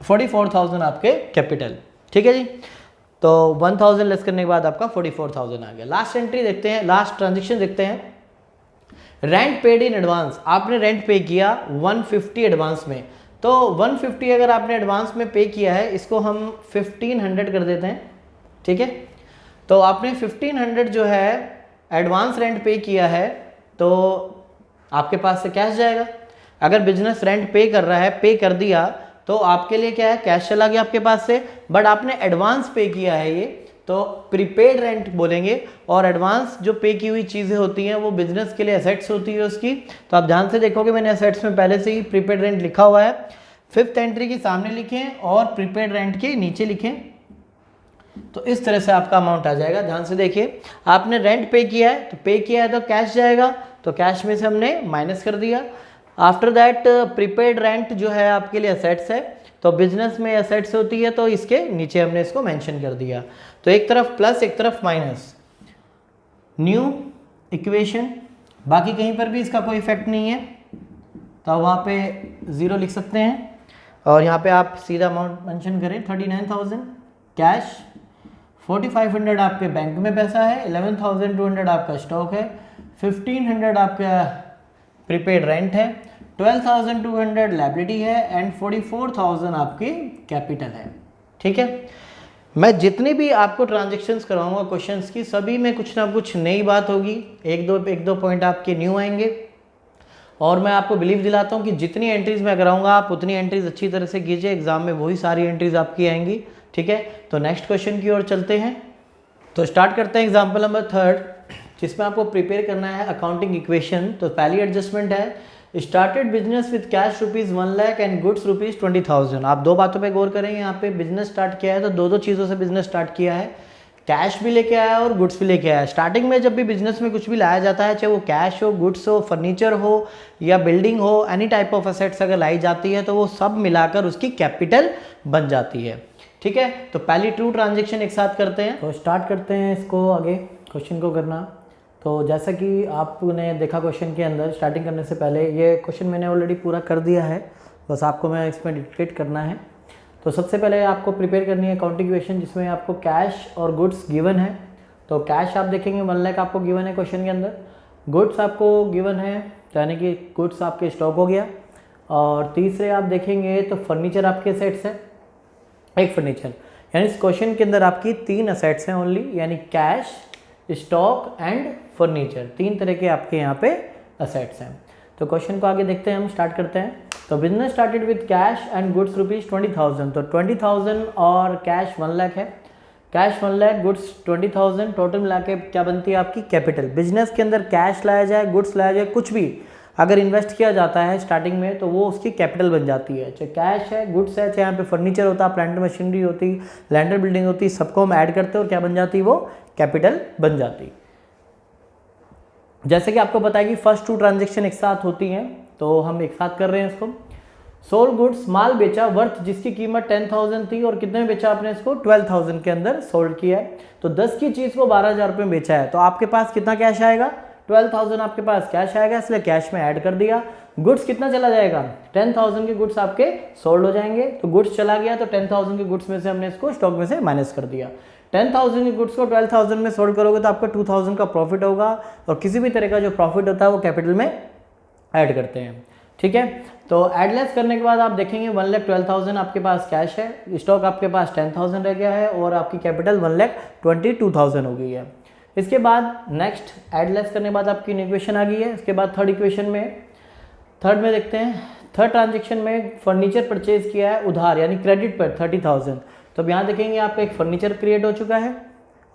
44,000 आपके कैपिटल, ठीक है जी। तो 1000 लेस करने के बाद आपका 44,000 आ गया। लास्ट एंट्री देखते हैं, लास्ट ट्रांजेक्शन देखते हैं। रेंट पेड इन एडवांस, आपने रेंट पे किया 150 एडवांस में। तो 150 अगर आपने एडवांस में पे किया है, इसको हम 1500 कर देते हैं, ठीक है। तो आपने 1500 जो है एडवांस रेंट पे किया है, तो आपके पास से कैश जाएगा। अगर बिजनेस रेंट पे कर रहा है, पे कर दिया, तो आपके लिए क्या है, कैश चला गया आपके पास से। बट आपने एडवांस पे किया है ये, तो प्रीपेड रेंट बोलेंगे। और एडवांस जो पे की हुई चीज़ें होती हैं वो बिजनेस के लिए एसेट्स होती है उसकी। तो आप ध्यान से देखोगे मैंने एसेट्स में पहले से ही प्रीपेड रेंट लिखा हुआ है। फिफ्थ एंट्री के सामने लिखें और प्रीपेड रेंट के नीचे लिखें, तो इस तरह से आपका अमाउंट आ जाएगा। ध्यान से देखिए, आपने रेंट पे किया है, तो पे किया है तो कैश जाएगा, तो कैश में से हमने माइनस कर दिया। आफ्टर दैट प्रीपेड रेंट जो है आपके लिए एसेट्स है, तो बिजनेस में एसेट्स होती है, तो इसके नीचे हमने इसको मेंशन कर दिया। तो एक तरफ प्लस एक तरफ माइनस, न्यू इक्वेशन। बाकी कहीं पर भी इसका कोई इफेक्ट नहीं है, तो वहाँ पे 0 लिख सकते हैं। और यहाँ पे आप सीधा अमाउंट मेंशन करें, 39,000 कैश, 4500 आपके बैंक में पैसा है, 11,200 आपका स्टॉक है, 1500 आपका प्रीपेड रेंट है, 12,200 लायबिलिटी है एंड 44,000 आपकी कैपिटल है, ठीक है। मैं जितने भी आपको ट्रांजेक्शन्स कराऊंगा क्वेश्चंस की, सभी में कुछ ना कुछ नई बात होगी, एक दो पॉइंट आपके न्यू आएंगे। और मैं आपको बिलीव दिलाता हूँ कि जितनी एंट्रीज मैं कराऊंगा आप उतनी एंट्रीज अच्छी तरह से कीजिए, एग्जाम में वही सारी एंट्रीज आपकी आएंगी, ठीक है। तो नेक्स्ट क्वेश्चन की ओर चलते हैं। तो स्टार्ट करते हैं एग्जाम्पल नंबर 3, जिसमें आपको प्रिपेयर करना है अकाउंटिंग इक्वेशन। तो पहली एडजस्टमेंट है, started business with cash ₹1 lakh and goods ₹20,000। आप दो बातों पे गौर करेंगे, यहाँ पे बिजनेस स्टार्ट किया है तो दो चीज़ों से बिजनेस स्टार्ट किया है, कैश भी लेके आया और गुड्स भी लेके आया। स्टार्टिंग में जब भी बिजनेस में कुछ भी लाया जाता है, चाहे वो कैश हो, गुड्स हो, फर्नीचर हो या बिल्डिंग हो, एनी टाइप ऑफ असेट्स अगर लाई जाती है तो वो सब मिलाकर उसकी कैपिटल बन जाती है, ठीक है। तो पहली ट्रू ट्रांजेक्शन एक साथ करते हैं। तो स्टार्ट करते हैं इसको आगे क्वेश्चन को करना। तो जैसा कि आपने देखा क्वेश्चन के अंदर, स्टार्टिंग करने से पहले ये क्वेश्चन मैंने ऑलरेडी पूरा कर दिया है, बस आपको मैं इसमें डिक्टेट करना है। तो सबसे पहले आपको प्रिपेयर करनी है अकाउंटिंग इक्वेशन, जिसमें आपको कैश और गुड्स गिवन है। तो कैश आप देखेंगे 1 लाख आपको गिवन है क्वेश्चन के अंदर, गुड्स आपको गिवन है, यानी कि गुड्स आपके स्टॉक हो गया। और तीसरे आप देखेंगे तो फर्नीचर आपके असेट्स है, एक फर्नीचर, यानी इस क्वेश्चन के अंदर आपकी 3 असेट्स हैं ओनली, यानी कैश, स्टॉक एंड फर्नीचर, 3 तरह के आपके यहाँ पे असेट्स हैं। तो क्वेश्चन को आगे देखते हैं, हम स्टार्ट करते हैं। तो business started with cash and goods ₹20,000। तो 20,000 और कैश 1 लाख है, कैश 1 लाख, गुड्स 20,000, टोटल मिला के क्या बनती है आपकी कैपिटल। बिजनेस के अंदर कैश लाया जाए, गुड्स लाया जाए, कुछ भी अगर इन्वेस्ट किया जाता है स्टार्टिंग में, तो वो उसकी कैपिटल बन जाती है। चाहे कैश है, गुड्स है, चाहे यहाँ पे फर्नीचर होता है, प्लांट मशीनरी होती, लैंडर बिल्डिंग होती, सबको हम ऐड करते हैं और क्या बन जाती, वो कैपिटल बन जाती। जैसे कि आपको पता है कि फर्स्ट 2 ट्रांजेक्शन एक साथ होती हैं, तो हम एक साथ कर रहे हैं इसको। सोल्ड गुड्स, माल बेचा, वर्थ जिसकी कीमत 10,000 थी और कितने में बेचा आपने इसको, 12,000 के अंदर सोल्ड किया है। तो 10 की चीज़ को 12,000 रुपये में बेचा है, तो आपके पास कितना कैश आएगा, 12,000 आपके पास कैश आएगा, इसलिए कैश में ऐड कर दिया। गुड्स कितना चला जाएगा, 10,000 के गुड्स आपके सोल्ड हो जाएंगे। तो गुड्स चला गया, तो 10,000 के गुड्स में से हमने इसको स्टॉक में से माइनस कर दिया। 10,000 के गुड्स को 12,000 में सोल्ड करोगे तो आपका 2,000 का प्रॉफिट होगा, और किसी भी तरह का जो प्रॉफिट होता है वो कैपिटल में ऐड करते हैं, ठीक है। तो एडलेस करने के बाद आप देखेंगे 1,12,000 आपके पास कैश है, स्टॉक आपके पास 10,000 रह गया है और आपकी कैपिटल 1,22,000 हो गई है। इसके बाद नेक्स्ट एडलेस करने के बाद आपकी इक्वेशन आ गई है। इसके बाद थर्ड में देखते हैं, थर्ड ट्रांजेक्शन में फर्नीचर परचेज किया है उधार, यानी क्रेडिट पर 30,000। तो अब यहाँ देखेंगे आपका एक फर्नीचर क्रिएट हो चुका है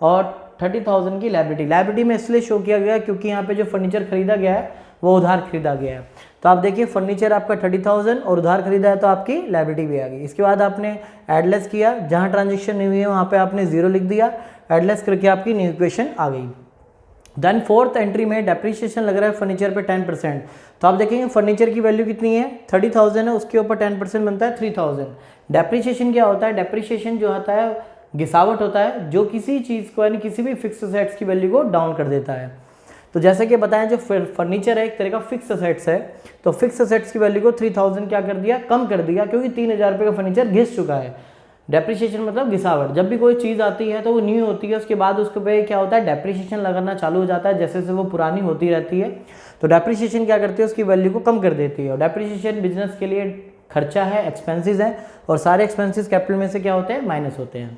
और 30,000 की लायबिलिटी में इसलिए शो किया गया क्योंकि यहाँ पे जो फर्नीचर खरीदा गया है वो उधार खरीदा गया है। तो आप देखिए फर्नीचर आपका 30,000 और उधार खरीदा है, तो आपकी लायबिलिटी भी आ गई। इसके बाद आपने एडलेस किया, जहाँ ट्रांजेक्शन नहीं हुई है वहाँ पे आपने 0 लिख दिया, एडलेस करके आपकी न्यू इक्वेशन आ गई। देन फोर्थ एंट्री में डेप्रीशिएशन लग रहा है फर्नीचर पे 10%। तो आप देखेंगे फर्नीचर की वैल्यू कितनी है, 30,000 है, उसके ऊपर 10% बनता है 3,000। डेप्रीशिएशन क्या होता है, डेप्रीशिएशन जो होता है गिसावट होता है, जो किसी चीज़ को यानी किसी भी फिक्स एसेट्स की वैल्यू को डाउन कर देता है। तो जैसे कि बताएं जो फर्नीचर है एक तरह का फिक्स असेट्स है, तो फिक्स असेट्स की वैल्यू को 3000 क्या कर दिया, कम कर दिया, क्योंकि 3000 रुपये का फर्नीचर घिस चुका है। डेप्रिसिएशन मतलब घिसावट, जब भी कोई चीज़ आती है तो वो न्यू होती है, उसके बाद उसके पे क्या होता है, डेप्रिसिएशन लगाना चालू हो जाता है, जैसे जैसे वो पुरानी होती रहती है। तो डेप्रिसिएशन क्या करती है, उसकी वैल्यू को कम कर देती है। और डेप्रिसिएशन बिजनेस के लिए खर्चा है, एक्सपेंसेस है, और सारे एक्सपेंसेस कैपिटल में से क्या होते हैं, माइनस होते हैं।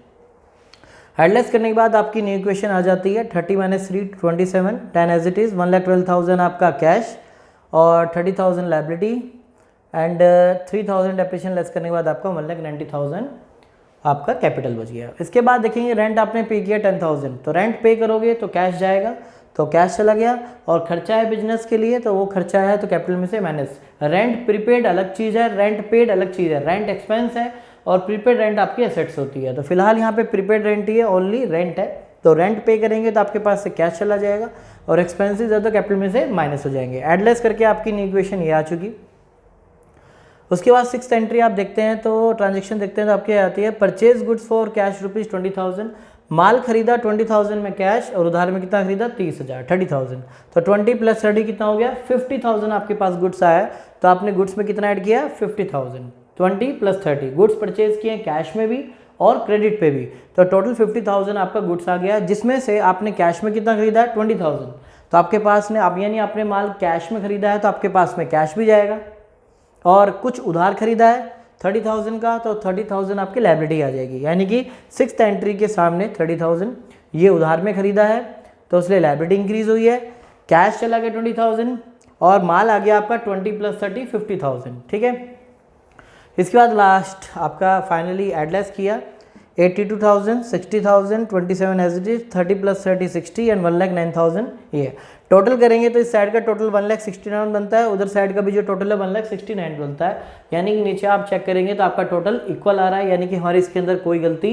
हेडलेस करने के बाद आपकी न्यू इक्वेशन आ जाती है 30 - 3 27, 10 एज इट इज़, 1,12,000 आपका कैश और 30,000 लाइबिलिटी एंड 3,000 डेप्रिसिएशन लेस करने के बाद आपका 1,90,000 आपका कैपिटल बच गया। इसके बाद देखेंगे रेंट आपने पे किया 10,000, तो रेंट पे करोगे तो कैश जाएगा, तो कैश चला गया, और खर्चा है बिजनेस के लिए तो वो खर्चा है तो कैपिटल में से माइनस। रेंट प्रीपेड अलग चीज़ है, रेंट पेड अलग चीज़ है। रेंट एक्सपेंस है और प्रीपेड रेंट आपकी एसेट्स होती है। तो फिलहाल यहाँ पे प्रीपेड रेंट ही है, ओनली रेंट है, तो रेंट पे करेंगे तो आपके पास से कैश चला जाएगा, और एक्सपेंसेस है तो कैपिटल में से माइनस हो जाएंगे। एडलेस करके आपकी न्यू इक्वेशन ये आ चुकी। उसके बाद 6th एंट्री आप देखते हैं तो ट्रांजेक्शन देखते हैं तो आपकी आती है purchase goods for cash rupees 20,000, माल खरीदा 20,000 में कैश, और उधार में कितना खरीदा 30,000, 30,000। तो 20 + 30 कितना हो गया, 50,000 आपके पास गुड्स आया, तो आपने गुड्स में कितना ऐड किया, 50,000। 20 + 30 गुड्स परचेज किए कैश में भी और क्रेडिट पे भी, तो टोटल 50,000 आपका गुड्स आ गया, जिसमें से आपने कैश में कितना खरीदा है, 20,000। तो आपके पास ने अब यानी आपने माल कैश में खरीदा है तो आपके पास में कैश भी जाएगा, और कुछ उधार खरीदा है 30,000 का, तो 30,000 आपकी लायबिलिटी आ जाएगी। यानी कि 6th एंट्री के सामने 30,000 ये उधार में खरीदा है तो इसलिए लायबिलिटी इंक्रीज हुई है, कैश चला गया 20,000, और माल आ गया आपका 20 + 30 50,000। ठीक है, इसके बाद लास्ट आपका फाइनली एडलेस किया 82,000, 60,000, 27 एज इट इज, 30 + 30 60 एंड 1,09,000। ये टोटल करेंगे तो इस साइड का टोटल 1,69,000 बनता है, उधर साइड का भी जो टोटल है 1,69,000 बनता है। यानी कि नीचे आप चेक करेंगे तो आपका टोटल इक्वल आ रहा है, यानी कि हमारे इसके अंदर कोई गलती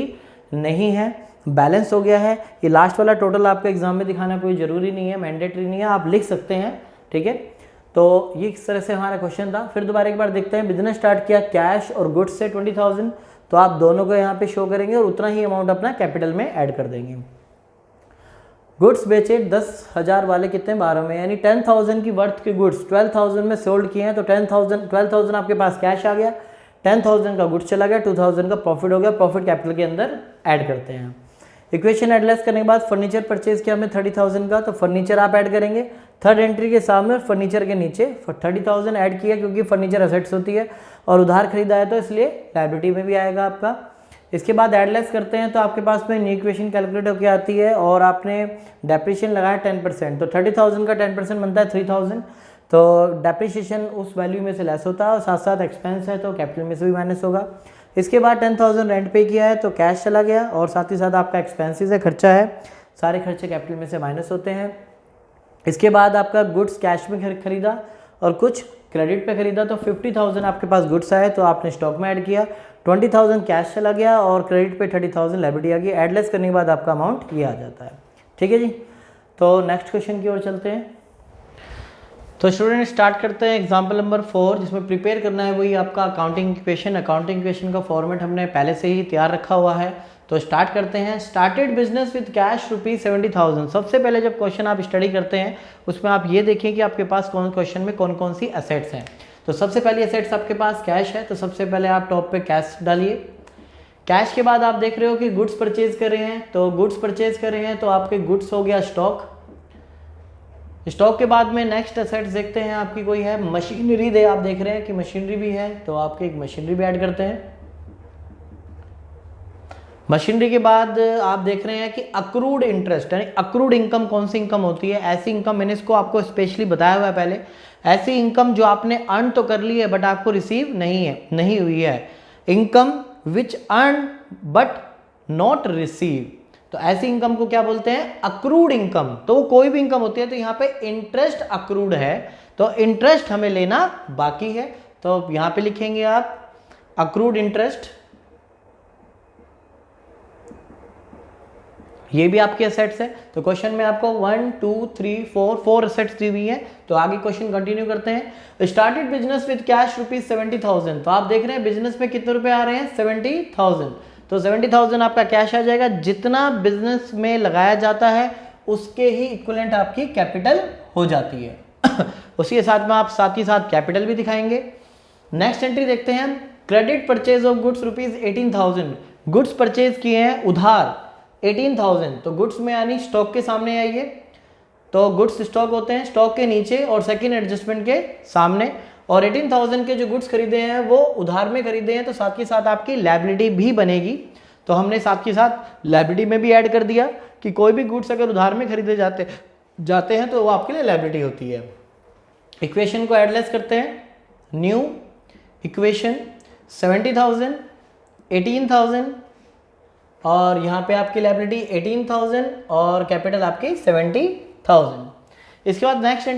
नहीं है, बैलेंस हो गया है। ये लास्ट वाला टोटल आपको एग्जाम में दिखाना कोई ज़रूरी नहीं है, मैंडेटरी नहीं है, आप लिख सकते हैं। ठीक है, तो ये इस तरह से हमारा क्वेश्चन था। फिर दोबारा एक बार देखते हैं, बिजनेस स्टार्ट किया कैश और गुड्स से 20,000, तो आप दोनों को यहाँ पे शो करेंगे और उतना ही अमाउंट अपना कैपिटल में ऐड कर देंगे। गुड्स बेचे 10,000 वाले कितने 12 में, यानी 10,000 की वर्थ के गुड्स 12,000 में सोल्ड किए हैं, तो 12,000 आपके पास कैश आ गया, 10,000 का गुड्स चला गया, 2,000 का प्रॉफिट हो गया, प्रॉफिट कैपिटल के अंदर ऐड करते हैं। इक्वेशन एडलेस करने के बाद फर्नीचर परचेज किया हमने 30,000 का, तो फर्नीचर आप ऐड करेंगे 3rd एंट्री के सामने, फर्नीचर के नीचे 30,000 ऐड किया, क्योंकि फर्नीचर असेट्स होती है और उधार खरीदा है तो इसलिए लायबिलिटी में भी आएगा आपका। इसके बाद एडलेस करते हैं तो आपके पास में न्यू इक्वेशन कैलकुलेट होकर आती है, और आपने डेप्रिसिएशन लगाया 10%, तो 30,000 का 10% बनता है 3,000, तो डेप्रिसिएशन उस वैल्यू में से लेस होता है, और साथ साथ एक्सपेंस है तो कैपिटल में से भी माइनस होगा। इसके बाद 10,000 रेंट पे किया है तो कैश चला गया, और साथ ही साथ आपका एक्सपेंसेस है, खर्चा है, सारे खर्चे कैपिटल में से माइनस होते हैं। इसके बाद आपका गुड्स कैश में खरीदा और कुछ क्रेडिट पे खरीदा, तो 50,000 आपके पास गुड्स आए तो आपने स्टॉक में ऐड किया, 20,000 कैश चला गया और क्रेडिट पे 30,000 लायबिलिटी आ गई। एडलेस करने के बाद आपका अमाउंट ये आ जाता है। ठीक है जी, तो नेक्स्ट क्वेश्चन की ओर चलते हैं। तो स्टूडेंट स्टार्ट करते हैं एग्जाम्पल नंबर 4, जिसमें प्रिपेयर करना है वही आपका अकाउंटिंग इक्वेशन। अकाउंटिंग इक्वेशन का फॉर्मेट हमने पहले से ही तैयार रखा हुआ है, तो स्टार्ट करते हैं। Started business with cash ₹70,000। सबसे पहले जब क्वेश्चन आप स्टडी करते हैं उसमें आप ये देखें कि आपके पास क्वेश्चन में कौन कौन सी एसेट्स हैं। तो सबसे पहली एसेट्स आपके पास कैश है, तो सबसे पहले आप टॉप पे कैश डालिए। कैश के बाद आप देख रहे हो कि गुड्स परचेज कर रहे हैं, तो गुड्स परचेज कर रहे हैं तो आपके गुड्स हो गया स्टॉक। स्टॉक के बाद में नेक्स्ट एसेट्स देखते हैं आपकी कोई है मशीनरी दे, आप देख रहे हैं कि मशीनरी भी है तो आपके एक मशीनरी भी ऐड करते हैं। मशीनरी के बाद आप देख रहे हैं कि अक्रूड इंटरेस्ट, यानी अक्रूड इनकम कौन सी इनकम होती है, ऐसी इनकम मैंने इसको आपको स्पेशली बताया हुआ है पहले, ऐसी इनकम जो आपने अर्न तो कर ली है बट आपको रिसीव नहीं हुई है। Income which earn but not receive, तो ऐसी इनकम को क्या बोलते हैं, अक्रूड इनकम। तो वो कोई भी इनकम होती है, तो यहाँ पे इंटरेस्ट अक्रूड है तो इंटरेस्ट हमें लेना बाकी है, तो यहाँ पे लिखेंगे आप अक्रूड इंटरेस्ट। ये भी आपकी एसेट्स है। तो क्वेश्चन में आपको 1 2 3 4 एसेट्स दी हुई है। तो आगे क्वेश्चन कंटिन्यू करते हैं। Started business with cash ₹70,000। तो आप देख रहे हैं बिजनेस में कितने रुपए आ रहे हैं, 70,000। तो 70,000 आपका कैश आ जाएगा। जितना बिजनेस में लगाया जाता है उसके ही इक्विवेलेंट आपकी कैपिटल हो जाती है। उसी के साथ में आप साथ ही साथ कैपिटल भी दिखाएंगे। नेक्स्ट एंट्री देखते हैं हम, credit purchase of goods rupees 18,000, goods purchase किए हैं उधार 18,000, तो गुड्स में यानी स्टॉक के सामने आइए, तो गुड्स स्टॉक होते हैं स्टॉक के नीचे और सेकंड एडजस्टमेंट के सामने, और 18,000 के जो गुड्स खरीदे हैं वो उधार में खरीदे हैं, तो साथ के साथ आपकी लायबिलिटी भी बनेगी। तो हमने साथ के साथ लायबिलिटी में भी ऐड कर दिया कि कोई भी गुड्स अगर उधार में खरीदे जाते हैं तो वो आपके लिए लायबिलिटी होती है। इक्वेशन को एडलेस करते हैं, न्यू इक्वेशन 70,000, 18,000 और यहाँ पे आपकी लायबिलिटी 18,000 और कैपिटल आपकी 70,000। इसके बाद नेक्स्ट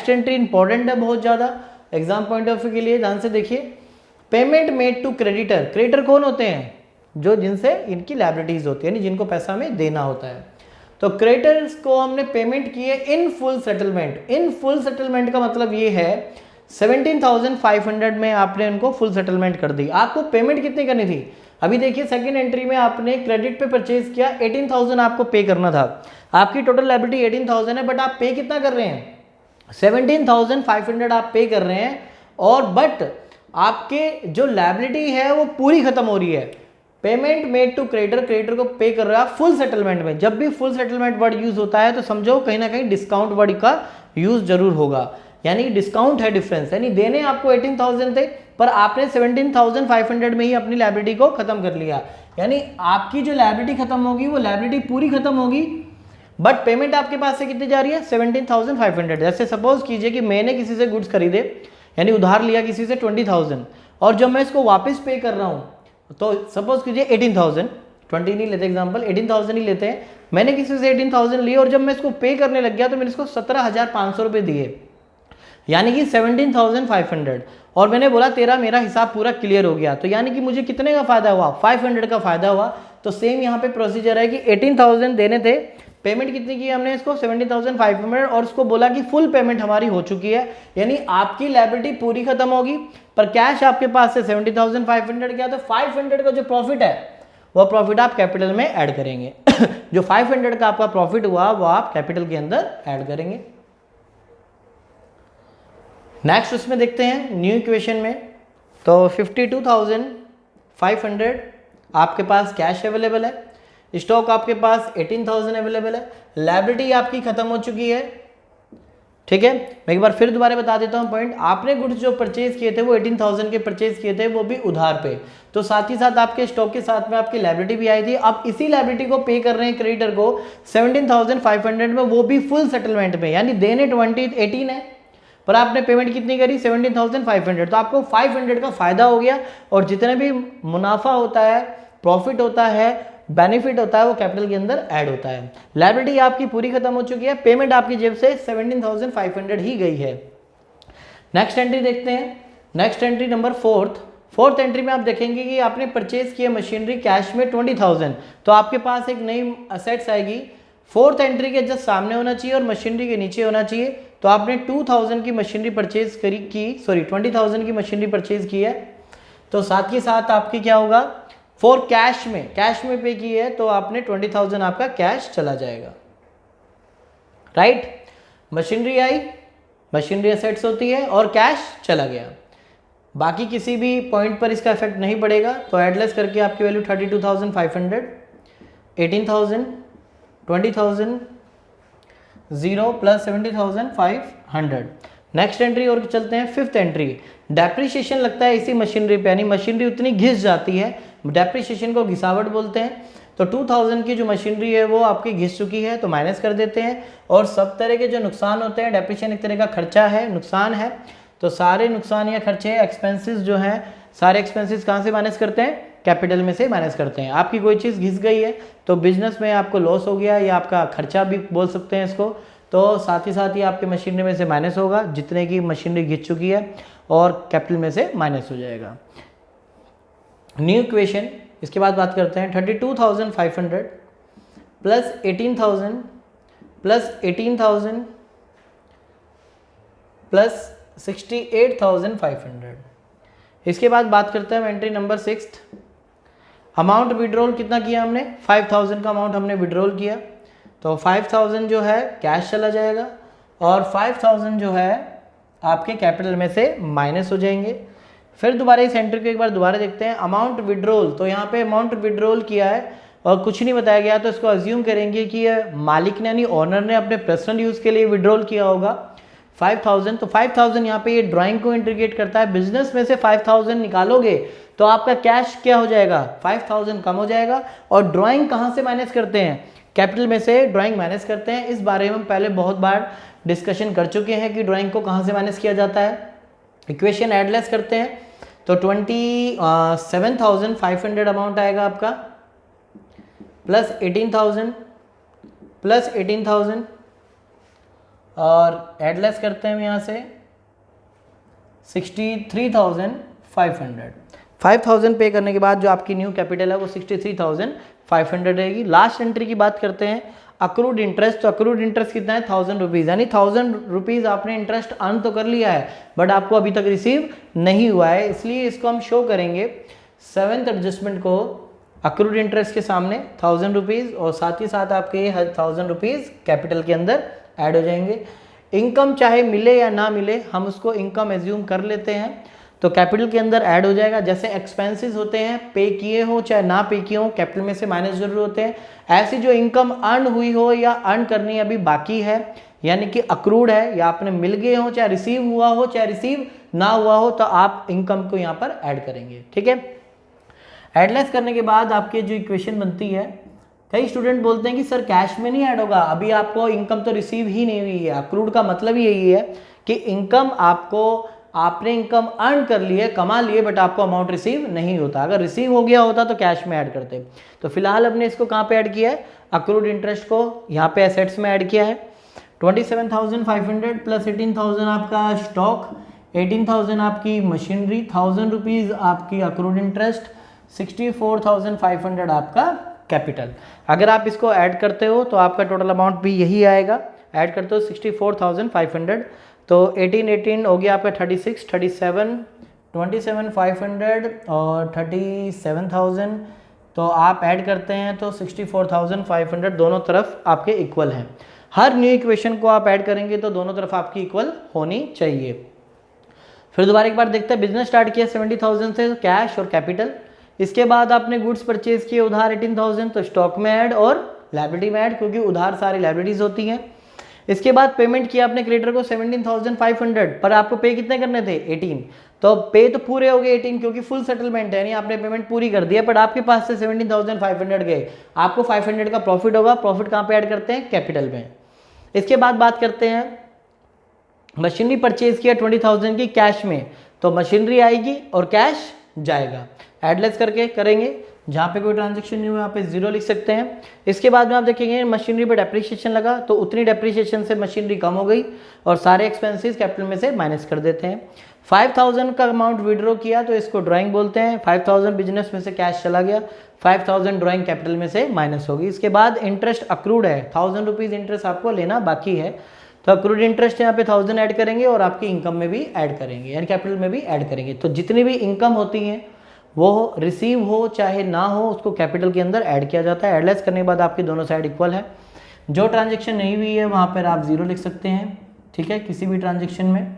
एंट्री इंपॉर्टेंट है बहुत ज़्यादा एग्जाम पॉइंट ऑफ व्यू के लिए, ध्यान से देखिए। Payment made to creditor, creditor कौन होते हैं? जो जिनसे इनकी लायबिलिटीज होती है, यानी जिनको पैसा हमें देना होता है। तो क्रेडिटर्स को हमने पेमेंट किए in full settlement. In full settlement का मतलब ये है 17,500 में आपने उनको फुल सेटलमेंट कर दी। आपको पेमेंट कितनी करनी थी? अभी देखिए सेकंड एंट्री में आपने क्रेडिट पे परचेज किया, 18,000 आपको पे करना था। आपकी टोटल लायबिलिटी 18,000 है, बट आप पे कितना कर रहे हैं? 17,500 आप पे कर रहे हैं, और बट आपके जो लायबिलिटी है वो पूरी खत्म हो रही है। Payment made to creditor, creditor को पे कर रहे हो आप फुल सेटलमेंट में। जब भी फुल सेटलमेंट वर्ड यूज होता है तो समझो कहीं ना कहीं डिस्काउंट वर्ड का यूज जरूर होगा, यानी डिस्काउंट है डिफरेंस, यानी देने आपको 18,000 थे पर आपने 17,500 में ही अपनी लायबिलिटी को खत्म कर लिया। यानी आपकी जो लायबिलिटी खत्म होगी वो लायबिलिटी पूरी खत्म होगी, बट पेमेंट आपके पास से कितनी जा रही है? 17,500। जैसे सपोज कीजिए कि मैंने किसी से गुड्स खरीदे, यानी उधार लिया किसी से 20,000, और जब मैं इसको वापस पे कर रहा हूँ तो सपोज कीजिए 18,000, 20 नहीं लेते एग्जांपल, 18,000 ही लेते हैं। मैंने किसी से 18,000 लिए और जब मैं इसको पे करने लग गया तो मैंने इसको 17,500 रुपये दिए, यानी कि 17,500, और मैंने बोला तेरा मेरा हिसाब पूरा क्लियर हो गया। तो यानी कि मुझे कितने का फायदा हुआ? 500 का फायदा हुआ। तो सेम यहाँ पे प्रोसीजर है कि 18,000 देने थे, पेमेंट कितनी की हमने इसको? 17,500, और उसको बोला कि फुल पेमेंट हमारी हो चुकी है, यानी आपकी लायबिलिटी पूरी खत्म होगी, पर कैश आपके पास से 17,500 गया, तो 500 का जो प्रॉफिट है वो प्रॉफिट आप कैपिटल में ऐड करेंगे। जो 500 का आपका प्रॉफिट हुआ वो आप कैपिटल के अंदर ऐड करेंगे। नेक्स्ट उसमें देखते हैं न्यू इक्वेशन में, तो 52,500 आपके पास कैश अवेलेबल है, स्टॉक आपके पास 18,000 अवेलेबल है, लायबिलिटी आपकी खत्म हो चुकी है। ठीक है, मैं एक बार फिर दोबारा बता देता हूं पॉइंट। आपने गुड्स जो परचेज किए थे वो 18,000 के परचेज किए थे, वो भी उधार पे, तो साथ ही साथ आपके स्टॉक के साथ में आपकी लायबिलिटी भी आई थी। आप इसी लायबिलिटी को पे कर रहे हैं क्रेडिटर को 17,500 में, वो भी फुल सेटलमेंट में, यानी देने 18 है पर आपने पेमेंट कितनी करी? 17,500। तो आपको 500 का फायदा हो गया, और जितने भी मुनाफा होता है, प्रॉफिट होता है, बेनिफिट होता है, वो कैपिटल के अंदर ऐड होता है। लायबिलिटी आपकी पूरी खत्म हो चुकी है, पेमेंट आपकी जेब से 17,500 ही गई है। नेक्स्ट एंट्री देखते हैं, next entry number fourth entry में आप देखेंगे कि आपने परचेज किया मशीनरी कैश में 20,000, तो आपके पास एक नई असेट्स आएगी। फोर्थ एंट्री के जस्ट सामने होना चाहिए और मशीनरी के नीचे होना चाहिए। तो आपने 2,000 की मशीनरी परचेज की 20,000 की मशीनरी परचेज की है, तो साथ ही साथ आपकी क्या होगा? फॉर कैश में पे की है, तो आपने 20,000 आपका कैश चला जाएगा। राइट, मशीनरी आई, मशीनरी एसेट्स होती है, और कैश चला गया। बाकी किसी भी पॉइंट पर इसका इफेक्ट नहीं पड़ेगा, तो एडलेस करके आपकी वैल्यू 32,500, 18,000, 20,000, 0 प्लस 70,500। नेक्स्ट एंट्री और चलते हैं फिफ्थ एंट्री। डेप्रिसिएशन लगता है इसी मशीनरी पे, यानी मशीनरी उतनी घिस जाती है, डेप्रिसिएशन को घिसावट बोलते हैं। तो 2,000 की जो मशीनरी है वो आपकी घिस चुकी है, तो माइनस कर देते हैं। और सब तरह के जो नुकसान होते हैं, डेप्रिसिएशन एक तरह का खर्चा है, नुकसान है, तो सारे नुकसान या खर्चे एक्सपेंसेस जो हैं, सारे एक्सपेंसेस कहाँ से माइनस करते हैं? कैपिटल में से माइनस करते हैं। आपकी कोई चीज़ घिस गई है तो बिजनेस में आपको लॉस हो गया, या आपका खर्चा भी बोल सकते हैं इसको, तो साथ ही आपके मशीनरी में से माइनस होगा, जितने की मशीनरी घिस चुकी है, और कैपिटल में से माइनस हो जाएगा। न्यू इक्वेशन, इसके बाद बात करते हैं 32,500 प्लस 18,000 प्लस 18,000 प्लस 68,500। इसके बाद बात करते हैं एंट्री नंबर 6। अमाउंट विड्रॉल कितना किया हमने? 5,000 का अमाउंट हमने विड्रॉल किया, तो 5000 जो है कैश चला जाएगा और 5000 जो है आपके कैपिटल में से माइनस हो जाएंगे। फिर दोबारा इस एंट्री को एक बार दोबारा देखते हैं। अमाउंट विड्रॉल, तो यहाँ पे अमाउंट विड्रॉल किया है और कुछ नहीं बताया गया, तो इसको अज्यूम करेंगे कि ये मालिक ने यानी ऑनर ने अपने पर्सनल यूज़ के लिए विड्रॉल किया होगा 5000। तो 5000 यहाँ पे ये ड्राइंग को इंडिकेट करता है। बिजनेस में से 5000 निकालोगे तो आपका कैश क्या हो जाएगा, 5000 कम हो जाएगा। और ड्राइंग कहाँ से माइनस करते हैं, कैपिटल में से ड्राइंग माइनस करते हैं। इस बारे में हम पहले बहुत बार डिस्कशन कर चुके हैं कि ड्राइंग को कहाँ से माइनस किया जाता है। इक्वेशन एडलेस करते हैं तो 27,500 अमाउंट आएगा आपका प्लस 18,000 और एडलेस करते हैं यहाँ से 63,500। 5000 पे करने के बाद जो आपकी न्यू कैपिटल है वो 63,500 रहेगी। लास्ट एंट्री की बात करते हैं अक्रूड इंटरेस्ट। तो अक्रूड इंटरेस्ट कितना है 1000 रुपीज़, यानी 1000 रुपीज़ आपने इंटरेस्ट अर्न तो कर लिया है बट आपको अभी तक रिसीव नहीं हुआ है, इसलिए इसको हम शो करेंगे 7th एडजस्टमेंट को अक्रूड इंटरेस्ट के सामने 1000 रुपीज़ और साथ ही साथ आपके 1000 रुपीज़ कैपिटल के अंदर ऐड हो जाएंगे। इनकम चाहे मिले या ना मिले हम उसको इनकम एज्यूम कर लेते हैं, तो कैपिटल के अंदर ऐड हो जाएगा। जैसे एक्सपेंसेस होते हैं पे किए हो चाहे ना पे किए हो कैपिटल में से माइनस जरूर होते हैं, ऐसी जो इनकम अर्न हुई हो या अर्न करनी अभी बाकी है यानी कि अक्रूड है या आपने मिल गए हो, चाहे रिसीव हुआ हो चाहे रिसीव ना हुआ हो, तो आप इनकम को यहाँ पर ऐड करेंगे। ठीक है, एडलेस करने के बाद आपकी जो इक्वेशन बनती है, कई स्टूडेंट बोलते हैं कि सर कैश में नहीं ऐड होगा, अभी आपको इनकम तो रिसीव ही नहीं हुई है। अक्रूड का मतलब ही यही है कि इनकम आपने इनकम अर्न कर ली है, कमा लिए, बट आपको अमाउंट रिसीव नहीं होता। अगर रिसीव हो गया होता तो कैश में ऐड करते। तो फिलहाल हमने इसको कहाँ पे ऐड किया है, अक्रूड इंटरेस्ट को यहाँ पे एसेट्स में ऐड किया है। 27,500 प्लस 18,000 आपका स्टॉक, 18,000 आपकी मशीनरी, 1000 रुपीज़ आपकी अक्रूड इंटरेस्ट, 64,500 आपका कैपिटल। अगर आप इसको ऐड करते हो तो आपका टोटल अमाउंट भी यही आएगा। ऐड करते हो 64,500 तो 18 हो गया आपका 36, 27,500 और 37,000, तो आप ऐड करते हैं तो 64,500 दोनों तरफ आपके इक्वल हैं। हर न्यू इक्वेशन को आप ऐड करेंगे तो दोनों तरफ आपकी इक्वल होनी चाहिए। फिर दोबारा एक बार देखते हैं, बिजनेस स्टार्ट किया 70,000 से कैश और कैपिटल, इसके बाद आपने गुड्स परचेज किए उधार 18,000 तो स्टॉक में ऐड और लायबिलिटी में ऐड, क्योंकि उधार सारी लायबिलिटीज होती हैं। इसके बाद पेमेंट किया आपने क्रेडिटर को 17,500, पर आपको पे कितने करने थे 18, तो पे तो पूरे हो गए 18 क्योंकि फुल सेटलमेंट है, यानी आपने पेमेंट पूरी कर दिया, बट आपके पास से 17,500 गए, आपको 500 का प्रॉफिट होगा। प्रॉफिट कहाँ पे ऐड करते हैं, कैपिटल में। इसके बाद बात करते हैं मशीनरी परचेज किया 20,000 की कैश में, तो मशीनरी आएगी और कैश जाएगा। एडलेस करके करेंगे, जहाँ पे कोई ट्रांजैक्शन नहीं हुआ यहाँ पे 0 लिख सकते हैं। इसके बाद में आप देखेंगे मशीनरी पे डेप्रिसिएशन लगा तो उतनी डेप्रिसिएशन से मशीनरी कम हो गई और सारे एक्सपेंसेस कैपिटल में से माइनस कर देते हैं। 5,000 का अमाउंट विड्रॉ किया तो इसको ड्राइंग बोलते हैं। 5,000 बिजनेस में से कैश चला गया, 5,000 ड्राइंग कैपिटल में से माइनस होगी। इसके बाद इंटरेस्ट अक्रूड है, 1000 रुपीज़ इंटरेस्ट आपको लेना बाकी है, तो अक्रूड इंटरेस्ट यहाँ पे 1000 ऐड करेंगे और आपकी इनकम में भी ऐड करेंगे, यानी कैपिटल में भी ऐड करेंगे। तो जितनी भी इनकम होती हैं वो रिसीव हो चाहे ना हो उसको कैपिटल के अंदर ऐड किया जाता है। एडलेस करने के बाद आपकी दोनों साइड इक्वल है। जो ट्रांजैक्शन नहीं हुई है वहाँ पर आप 0 लिख सकते हैं, ठीक है, किसी भी ट्रांजैक्शन में।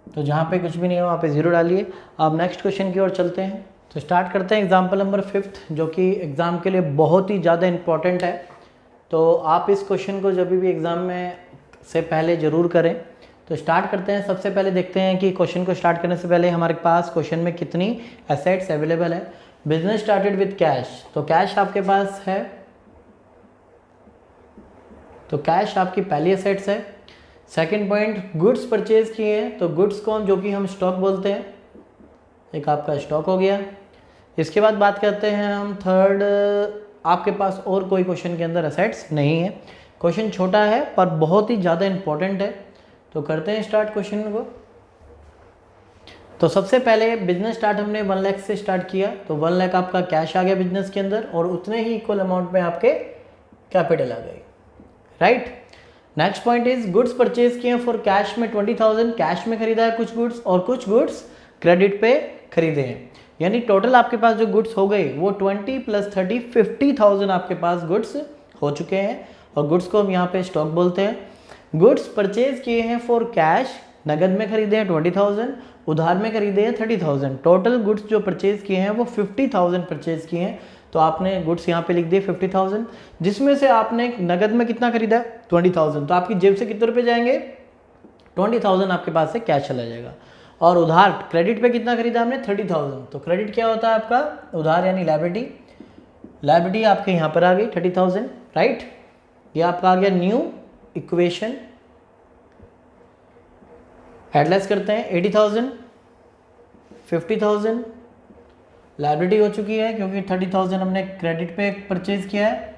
तो जहाँ पे कुछ भी नहीं है वहाँ पे 0 डालिए। अब नेक्स्ट क्वेश्चन की ओर चलते हैं। तो स्टार्ट करते हैं एग्जाम्पल नंबर 5, जो कि एग्ज़ाम के लिए बहुत ही ज़्यादा इंपॉर्टेंट है। तो आप इस क्वेश्चन को जब भी एग्ज़ाम में से पहले ज़रूर करें। तो स्टार्ट करते हैं। सबसे पहले देखते हैं कि क्वेश्चन को स्टार्ट करने से पहले हमारे पास क्वेश्चन में कितनी एसेट्स अवेलेबल है। बिजनेस स्टार्टेड विद कैश, तो कैश आपके पास है, तो कैश आपकी पहली एसेट्स है। सेकंड पॉइंट, गुड्स परचेज किए हैं, तो गुड्स को जो कि हम स्टॉक बोलते हैं, एक आपका स्टॉक हो गया। इसके बाद बात करते हैं हम थर्ड, आपके पास और कोई क्वेश्चन के अंदर एसेट्स नहीं है। क्वेश्चन छोटा है पर बहुत ही ज़्यादा इंपॉर्टेंट है। तो करते हैं स्टार्ट क्वेश्चन को। तो सबसे पहले बिजनेस स्टार्ट हमने 1 लाख से स्टार्ट किया, तो 1 लाख आपका कैश आ गया बिजनेस के अंदर और उतने ही इक्वल अमाउंट में आपके कैपिटल आ गई, right. Next point is goods purchase किए फॉर कैश में 20,000, कैश में खरीदा है कुछ गुड्स और कुछ गुड्स क्रेडिट पे खरीदे हैं, यानी टोटल आपके पास जो गुड्स हो गए वो 20 + 30 50,000 आपके पास गुड्स हो चुके हैं और गुड्स को हम यहाँ पे स्टॉक बोलते हैं। गुड्स परचेज किए हैं फॉर कैश, नगद में खरीदे हैं 20,000, उधार में खरीदे हैं 30,000। टोटल गुड्स जो परचेज किए हैं वो 50,000 परचेज किए हैं, तो आपने गुड्स यहाँ पे लिख दिए 50,000, जिसमें से आपने नगद में कितना खरीदा 20,000, तो आपकी जेब से कितने रुपए जाएंगे 20,000 आपके पास से कैश चला जाएगा। और उधार क्रेडिट पे कितना खरीदा हमने 30,000, तो क्रेडिट क्या होता है आपका उधार यानी लायबिलिटी, लायबिलिटी आपके यहाँ पर आ गई 30,000, राइट। ये आपका आ गया न्यू इक्वेशन। एडलेस करते हैं 80,000, 50,000 लायबिलिटी हो चुकी है क्योंकि 30,000 हमने क्रेडिट पे परचेज किया है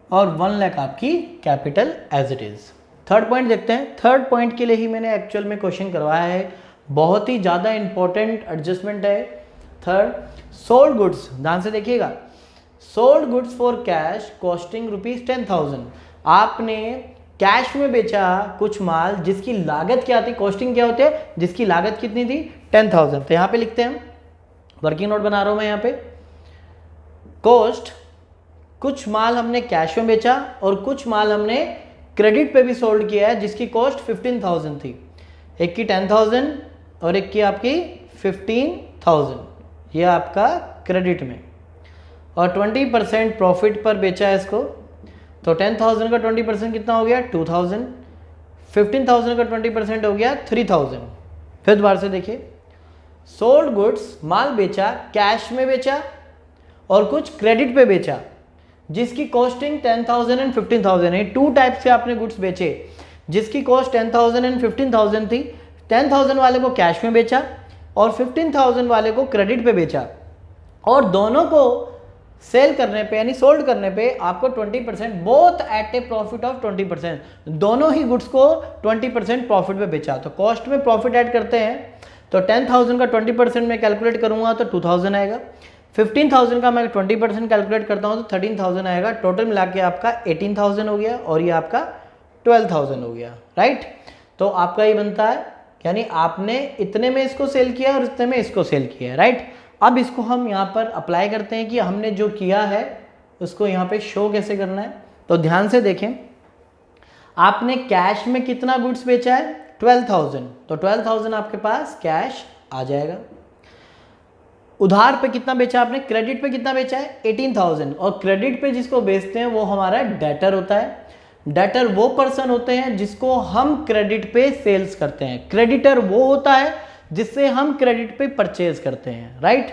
और 1 लाख आपकी capital as it is. Third point देखते हैं। थर्ड पॉइंट के लिए ही मैंने एक्चुअल में क्वेश्चन करवाया है, बहुत ही ज़्यादा इंपॉर्टेंट एडजस्टमेंट है। थर्ड, सोल्ड गुड्स, ध्यान से देखिएगा, sold goods for cash costing ₹10,000। आपने कैश में बेचा कुछ माल जिसकी लागत क्या थी, कॉस्टिंग क्या होती है, जिसकी लागत कितनी थी 10,000। तो यहाँ पे लिखते हैं, वर्किंग नोट बना रहा हूँ मैं यहाँ पे, कॉस्ट, कुछ माल हमने कैश में बेचा और कुछ माल हमने क्रेडिट पे भी सोल्ड किया है जिसकी कॉस्ट 15,000 थी। एक की 10,000 और एक की आपकी 15,000, ये आपका क्रेडिट में, और 20% प्रॉफिट पर बेचा है इसको। तो 10,000 का 20% कितना हो गया 2,000, 15,000 का 20% हो गया 3,000। फिर दोबारा से देखिए, सोल्ड गुड्स, माल बेचा, कैश में बेचा और कुछ क्रेडिट पे बेचा जिसकी कॉस्टिंग 10,000 एंड 15,000 है। 2 टाइप से आपने गुड्स बेचे जिसकी कॉस्ट 10,000 एंड 15,000 थी। 10,000 वाले को कैश में बेचा और 15,000 वाले को क्रेडिट पे बेचा, और दोनों को सेल करने पे यानी सोल्ड करने पे आपको 20%, both at A profit of 20%, दोनों ही गुड्स को 20% प्रॉफिट पे बेचा। तो कॉस्ट में प्रॉफिट ऐड करते हैं, तो 10,000 का 20% में कैलकुलेट करूंगा तो 2,000 आएगा, 15,000 का मैं 20% कैलकुलेट करता हूं तो 13,000 आएगा। टोटल मिला के आपका 18,000 हो गया और ये आपका 12,000 हो गया, राइट। तो आपका ये बनता है, यानी आपने इतने में इसको सेल किया और इतने में इसको सेल किया, राइट। अब इसको हम यहाँ पर अप्लाई करते हैं कि हमने जो किया है उसको यहाँ पे शो कैसे करना है। तो ध्यान से देखें, आपने कैश में कितना गुड्स बेचा है 12,000, तो 12,000 आपके पास कैश आ जाएगा। उधार पे कितना बेचा आपने, क्रेडिट पे कितना बेचा है 18,000, और क्रेडिट पे जिसको बेचते हैं वो हमारा डेटर होता है। डेटर वो पर्सन होते हैं जिसको हम क्रेडिट पे सेल्स करते हैं, क्रेडिटर वो होता है जिससे हम क्रेडिट पे परचेज करते हैं, राइट।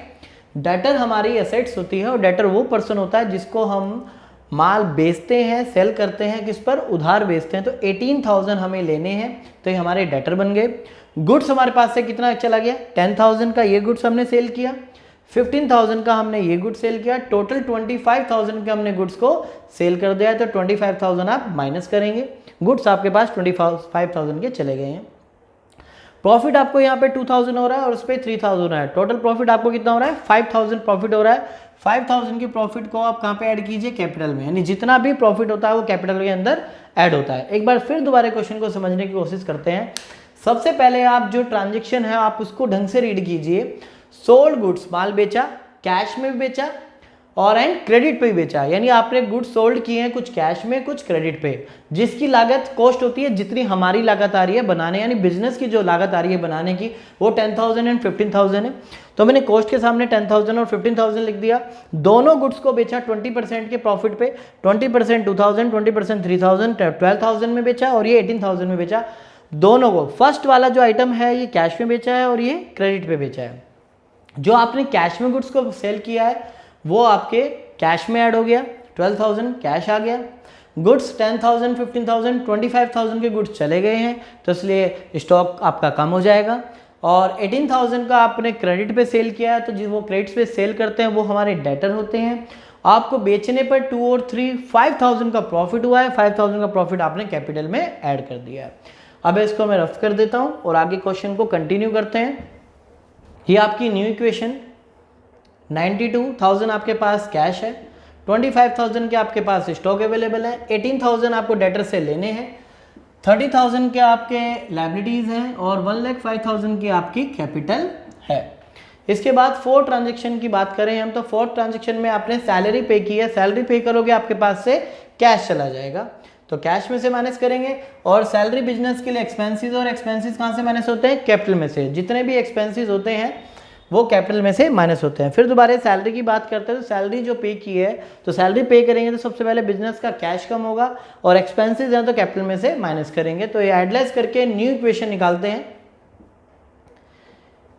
डेटर हमारी एसेट्स होती है और डेटर वो पर्सन होता है जिसको हम माल बेचते हैं, सेल करते हैं, किस पर, उधार बेचते हैं। तो 18,000 हमें लेने हैं, तो ये हमारे डेटर बन गए। गुड्स हमारे पास से कितना चला गया 10,000 का ये गुड्स हमने सेल किया, 15,000 का हमने ये गुड्स सेल किया, टोटल 25,000 के हमने गुड्स को सेल कर दिया है। तो 25,000 आप माइनस करेंगे, गुड्स आपके पास 25,000 के चले गए हैं। प्रॉफिट आपको यहाँ पे 2,000 हो रहा है और उस पर 3,000 हो रहा है, टोटल प्रॉफिट आपको कितना हो रहा है 5,000 प्रॉफिट हो रहा है। 5,000 के प्रॉफिट को आप कहाँ पे ऐड कीजिए, कैपिटल में, यानी जितना भी प्रॉफिट होता है वो कैपिटल के अंदर ऐड होता है। एक बार फिर दोबारा क्वेश्चन को समझने की कोशिश करते हैं। सबसे पहले आप जो ट्रांजेक्शन है आप उसको ढंग से रीड कीजिए। सोल्ड गुड्स, माल बेचा, कैश में भी बेचा और एंड क्रेडिट पे भी बेचा, यानी आपने गुड्स सोल्ड किए हैं कुछ कैश में कुछ क्रेडिट पे, जिसकी लागत कॉस्ट होती है जितनी हमारी लागत आ रही है बनाने, यानी बिजनेस की जो लागत आ रही है बनाने की वो 10,000 एंड 15,000 है। तो मैंने कॉस्ट के सामने 10,000 और 15,000 लिख दिया। दोनों गुड्स को बेचा 20% के प्रॉफिट पे, 20% 2,000, 20% 3,000, 12,000 में बेचा और ये 18,000 में बेचा। दोनों को, फर्स्ट वाला जो आइटम है ये कैश में बेचा है और ये क्रेडिट पे बेचा है। जो आपने कैश में गुड्स को सेल किया है वो आपके कैश में ऐड हो गया, 12,000 कैश आ गया। गुड्स 10,000, 15,000, 25,000 के गुड्स चले गए हैं, तो इसलिए स्टॉक आपका कम हो जाएगा। और 18,000 का आपने क्रेडिट पे सेल किया है, तो जो वो क्रेडिट पे सेल करते हैं वो हमारे डेटर होते हैं। आपको बेचने पर 2 और 3 5,000 का प्रॉफिट हुआ है, 5,000 का प्रॉफिट आपने कैपिटल में ऐड कर दिया है। अब इसको मैं रफ कर देता हूँ और आगे क्वेश्चन को कंटिन्यू करते हैं। ये आपकी न्यू इक्वेशन, 92,000 आपके पास कैश है, 25,000 के आपके पास स्टॉक अवेलेबल है, 18,000 आपको डेटर से लेने हैं, 30,000 के आपके लायबिलिटीज हैं और 1,05,000 की आपकी कैपिटल है। इसके बाद फोर्थ ट्रांजेक्शन की बात करें हम, तो फोर्थ ट्रांजेक्शन में आपने सैलरी पे की है, सैलरी पे करोगे आपके पास से कैश चला जाएगा, तो कैश में से माइनस करेंगे। और सैलरी बिजनेस के लिए एक्सपेंसेस, और एक्सपेंसेस कहाँ से माइनस होते हैं? कैपिटल में से। जितने भी एक्सपेंसेस होते हैं वो कैपिटल में से माइनस होते हैं। फिर दोबारा सैलरी की बात करते हैं, तो सैलरी जो पे की है, तो सैलरी पे करेंगे तो सबसे पहले बिजनेस का कैश कम होगा, और एक्सपेंसेस हैं तो कैपिटल में से माइनस करेंगे। तो ये एडलेस करके न्यू इक्वेशन निकालते हैं।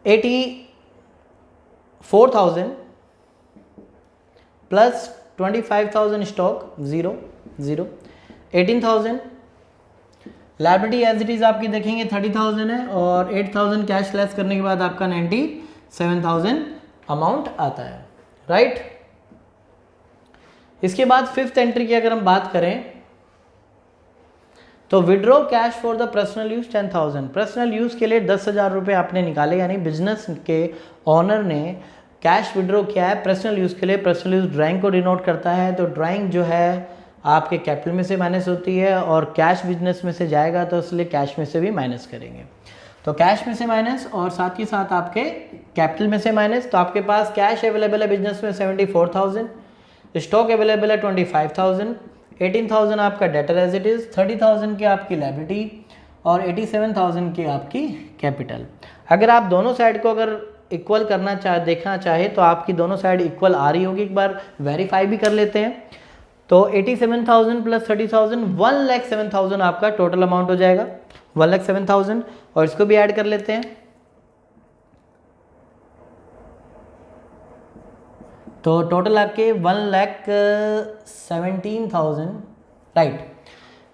84,000 plus 25,000 stock 0 0, 18,000 liability as it is आपकी देखेंगे 30,000 है, और 8,000 कैश लेस करने के बाद आपका 97,000 अमाउंट आता है, राइट। इसके बाद फिफ्थ एंट्री की अगर हम बात करें, तो withdraw cash for the personal use 10,000, personal use के लिए 10,000 रुपये आपने निकाले, यानी बिजनेस के ओनर ने कैश विड्रॉ किया है पर्सनल यूज के लिए। पर्सनल यूज ड्राइंग को डिनोट करता है, तो ड्राइंग जो है आपके कैपिटल में से माइनस होती है, और कैश बिजनेस में से जाएगा तो इसलिए कैश में से भी माइनस करेंगे। तो कैश में से माइनस और साथ ही साथ आपके कैपिटल में से माइनस। तो आपके पास कैश अवेलेबल है बिजनेस में 74,000, स्टॉक अवेलेबल है 25,000, 18,000 आपका डेटर एज इट इज, 30,000 की आपकी लायबिलिटी, और 87,000 की आपकी कैपिटल। अगर आप दोनों साइड को अगर इक्वल करना देखना चाहे तो आपकी दोनों साइड इक्वल आ रही होगी। एक बार वेरीफाई भी कर लेते हैं। तो 87,000 प्लस 30,000 1,07,000 आपका टोटल अमाउंट हो जाएगा, 1,07,000, और इसको भी ऐड कर लेते हैं। तो टोटल आपके 1,17,000, राइट,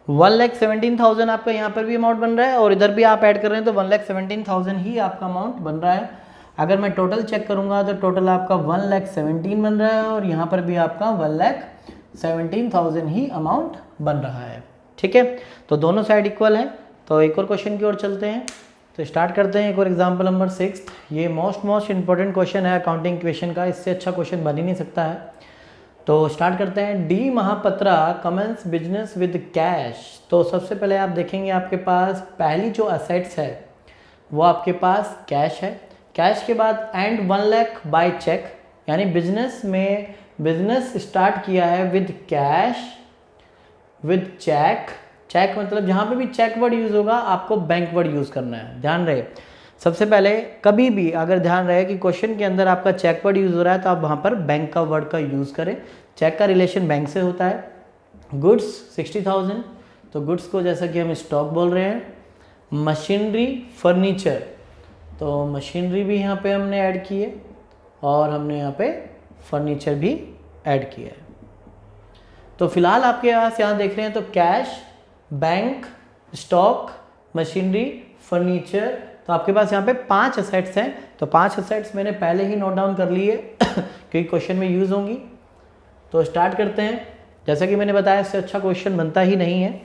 1,17,000 आपका यहाँ पर भी अमाउंट बन रहा है, और इधर भी आप ऐड कर रहे हैं तो 1,17,000 ही आपका अमाउंट बन रहा है। अगर मैं टोटल चेक करूंगा तो टोटल आपका 1,17,000 बन रहा है, और यहाँ पर भी आपका 1,17,000 ही अमाउंट बन रहा है, ठीक है। तो दोनों साइड इक्वल हैं। तो एक और क्वेश्चन की ओर चलते हैं, तो स्टार्ट करते हैं एक और एग्जाम्पल नंबर 6। ये मोस्ट इंपॉर्टेंट क्वेश्चन है अकाउंटिंग इक्वेशन का, इससे अच्छा क्वेश्चन बन ही नहीं सकता है। तो स्टार्ट करते हैं। D Mahapatra commences business with cash. तो सबसे पहले आप देखेंगे आपके पास पहली जो असेट्स है वो आपके पास कैश है। कैश के बाद एंड 1 लाख बाय चेक, यानी बिजनेस में बिजनेस स्टार्ट किया है with cash with cheque. Cheque मतलब जहाँ पे भी चेक वर्ड यूज होगा आपको बैंक वर्ड यूज करना है, ध्यान रहे। सबसे पहले कभी भी अगर ध्यान रहे कि क्वेश्चन के अंदर आपका चेक वर्ड यूज हो रहा है तो आप वहाँ पर बैंक का वर्ड का यूज करें। चेक का रिलेशन बैंक से होता है। गुड्स 60,000, तो गुड्स को जैसा कि हम स्टॉक बोल रहे हैं। मशीनरी फर्नीचर, तो मशीनरी भी यहाँ पे हमने ऐड की है, और हमने यहाँ पे फर्नीचर भी ऐड किया है। तो फिलहाल आपके पास यहाँ देख रहे हैं तो cash, bank, stock, machinery, furniture, तो आपके पास यहाँ पे 5 असेट्स हैं। तो 5 असेट्स मैंने पहले ही नोट डाउन कर लिए क्योंकि क्वेश्चन में यूज होंगी। तो स्टार्ट करते हैं। जैसा कि मैंने बताया इससे अच्छा क्वेश्चन बनता ही नहीं है।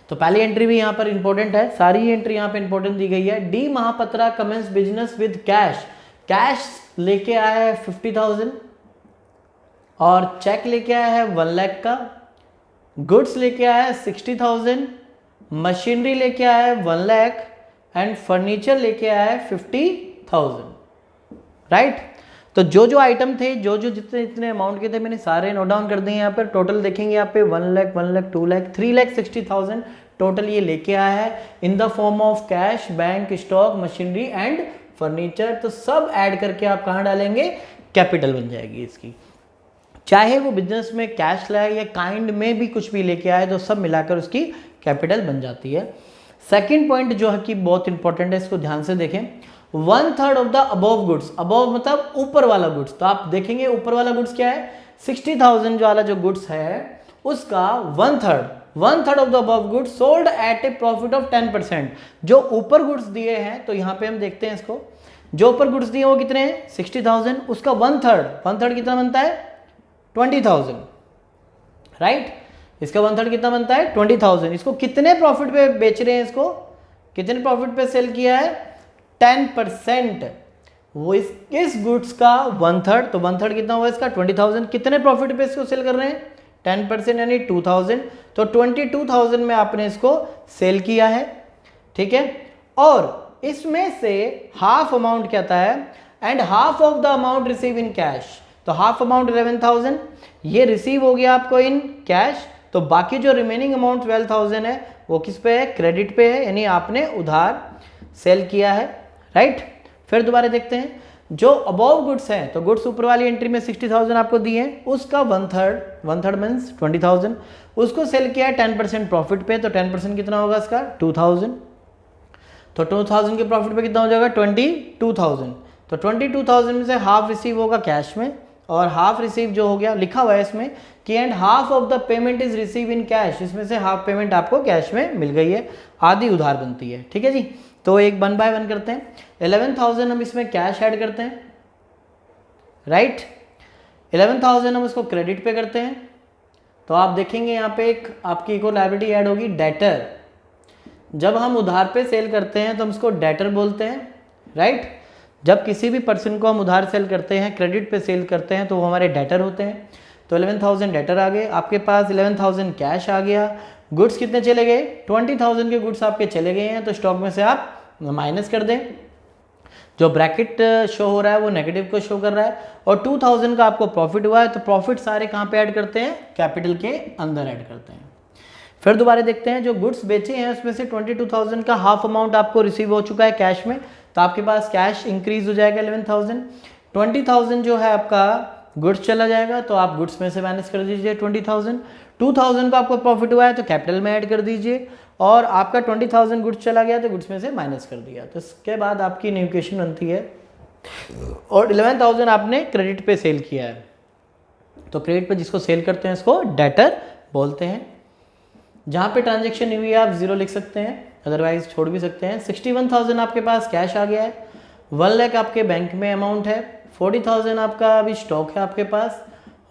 तो पहली एंट्री भी यहाँ पर इंपॉर्टेंट है, सारी एंट्री यहाँ पे इंपॉर्टेंट दी गई है। D Mahapatra commences business with cash. Cash लेके आया है 50,000 और चेक लेके आया है 1 लाख का। गुड्स लेके आया है 60,000, मशीनरी लेके आया है 1 लाख एंड फर्नीचर लेके आया है 50,000, राइट। तो जो जो आइटम थे, जो जो जितने जितने अमाउंट के थे मैंने सारे नोट डाउन कर दिए यहाँ पर। टोटल देखेंगे यहाँ पे 1 लाख, 1 लाख, 2 लाख, 3,60,000 टोटल ये लेके आया है in the form of cash, bank, stock, machinery and furniture. तो सब ऐड करके आप कहाँ डालेंगे? कैपिटल बन जाएगी इसकी। चाहे वो बिजनेस में कैश लाए या काइंड में भी कुछ भी लेके आए तो सब मिलाकर उसकी कैपिटल बन जाती है। सेकंड पॉइंट जो है कि बहुत इंपॉर्टेंट है, इसको ध्यान से देखें। 1/3 of the above goods, above मतलब ऊपर वाला गुड्स। तो आप देखेंगे ऊपर वाला गुड्स क्या है? 60,000 वाला जो गुड्स है उसका 1/3 of the above goods sold at A profit of 10%। जो ऊपर गुड्स दिए हैं, तो यहाँ पे हम देखते हैं इसको, जो ऊपर गुड्स दिए वो कितने हैं? 60,000, उसका 1/3 कितना बनता है? 20,000, राइट। इसका 1/3 कितना बनता है? 20,000। इसको कितने प्रॉफिट पे बेच रहे हैं? इसको कितने प्रॉफिट पे सेल किया है? 10%। वो इस गुड्स का 1/3, तो 1/3 कितना हुआ इसका? 20,000। कितने प्रॉफिट पे इसको सेल कर रहे हैं? 10% यानी 2,000। तो 22,000 में आपने इसको सेल किया है, ठीक है। और इसमें से हाफ अमाउंट क्या आता है? And half of the amount receive in cash. तो हाफ अमाउंट 11,000 ये रिसीव हो गया आपको इन कैश, तो बाकी जो रिमेनिंग अमाउंट 12,000 है वो किस पे है, क्रेडिट पे है, यानी आपने उधार सेल किया है, राइट। फिर दोबारा देखते हैं जो अबव गुड्स हैं, तो गुड्स ऊपर वाली एंट्री में 60,000 आपको दिए हैं, उसका वन थर्ड मीन्स 20,000 उसको सेल किया है 10% प्रॉफिट पे, तो 10% कितना होगा इसका 2,000, तो 2,000 के प्रॉफिट पे कितना हो जाएगा 22,000। तो 22,000 में से हाफ रिसीव होगा कैश में, और हाफ रिसीव जो हो गया लिखा हुआ है इसमें कि and half of the payment is receive in cash, इसमें से हाफ पेमेंट आपको कैश में मिल गई है, आधी उधार बनती है, ठीक है जी। तो एक 1 बाय 1 करते हैं। 11,000 हम इसमें कैश ऐड करते हैं, राइट। 11,000 हम उसको क्रेडिट पे करते हैं, तो आप देखेंगे यहाँ पे एक आपकी एक और लायबिलिटी ऐड होगी, डेटर। जब हम उधार पे सेल करते हैं तो हम उसको डेटर बोलते हैं, राइट। जब किसी भी पर्सन को हम उधार सेल करते हैं, क्रेडिट पे सेल करते हैं, तो वो हमारे डेटर होते हैं। तो 11,000 डेटर आ गए, आपके पास 11,000 कैश आ गया, गुड्स कितने चले गए 20,000 के गुड्स आपके चले गए हैं, तो स्टॉक में से आप माइनस कर दें। जो ब्रैकेट शो हो रहा है वो नेगेटिव को शो कर रहा है, और 2,000 का आपको प्रॉफिट हुआ है, तो प्रॉफिट सारे कहाँ पे ऐड करते हैं, कैपिटल के अंदर ऐड करते हैं। फिर दोबारा देखते हैं जो गुड्स बेचे हैं उसमें से 22,000 का हाफ अमाउंट आपको रिसीव हो चुका है कैश में, तो आपके पास कैश इंक्रीज हो जाएगा 11,000। 20,000 जो है आपका गुड्स चला जाएगा, तो आप गुड्स में से माइनस कर दीजिए 20,000। 2,000 का आपको प्रॉफिट हुआ है तो कैपिटल में ऐड कर दीजिए, और आपका 20,000 गुड्स चला गया तो गुड्स में से माइनस कर दिया, तो इसके बाद आपकी न्यू इक्वेशन बनती है। और 11,000 आपने क्रेडिट पे सेल किया है, तो क्रेडिट पे जिसको सेल करते हैं इसको डेटर बोलते हैं। जहाँ पे ट्रांजेक्शन हुई है आप 0 लिख सकते हैं, अदरवाइज छोड़ भी सकते हैं। 61,000 आपके पास कैश आ गया है, 1 लाख आपके बैंक में अमाउंट है, 40,000 आपका अभी स्टॉक है आपके पास,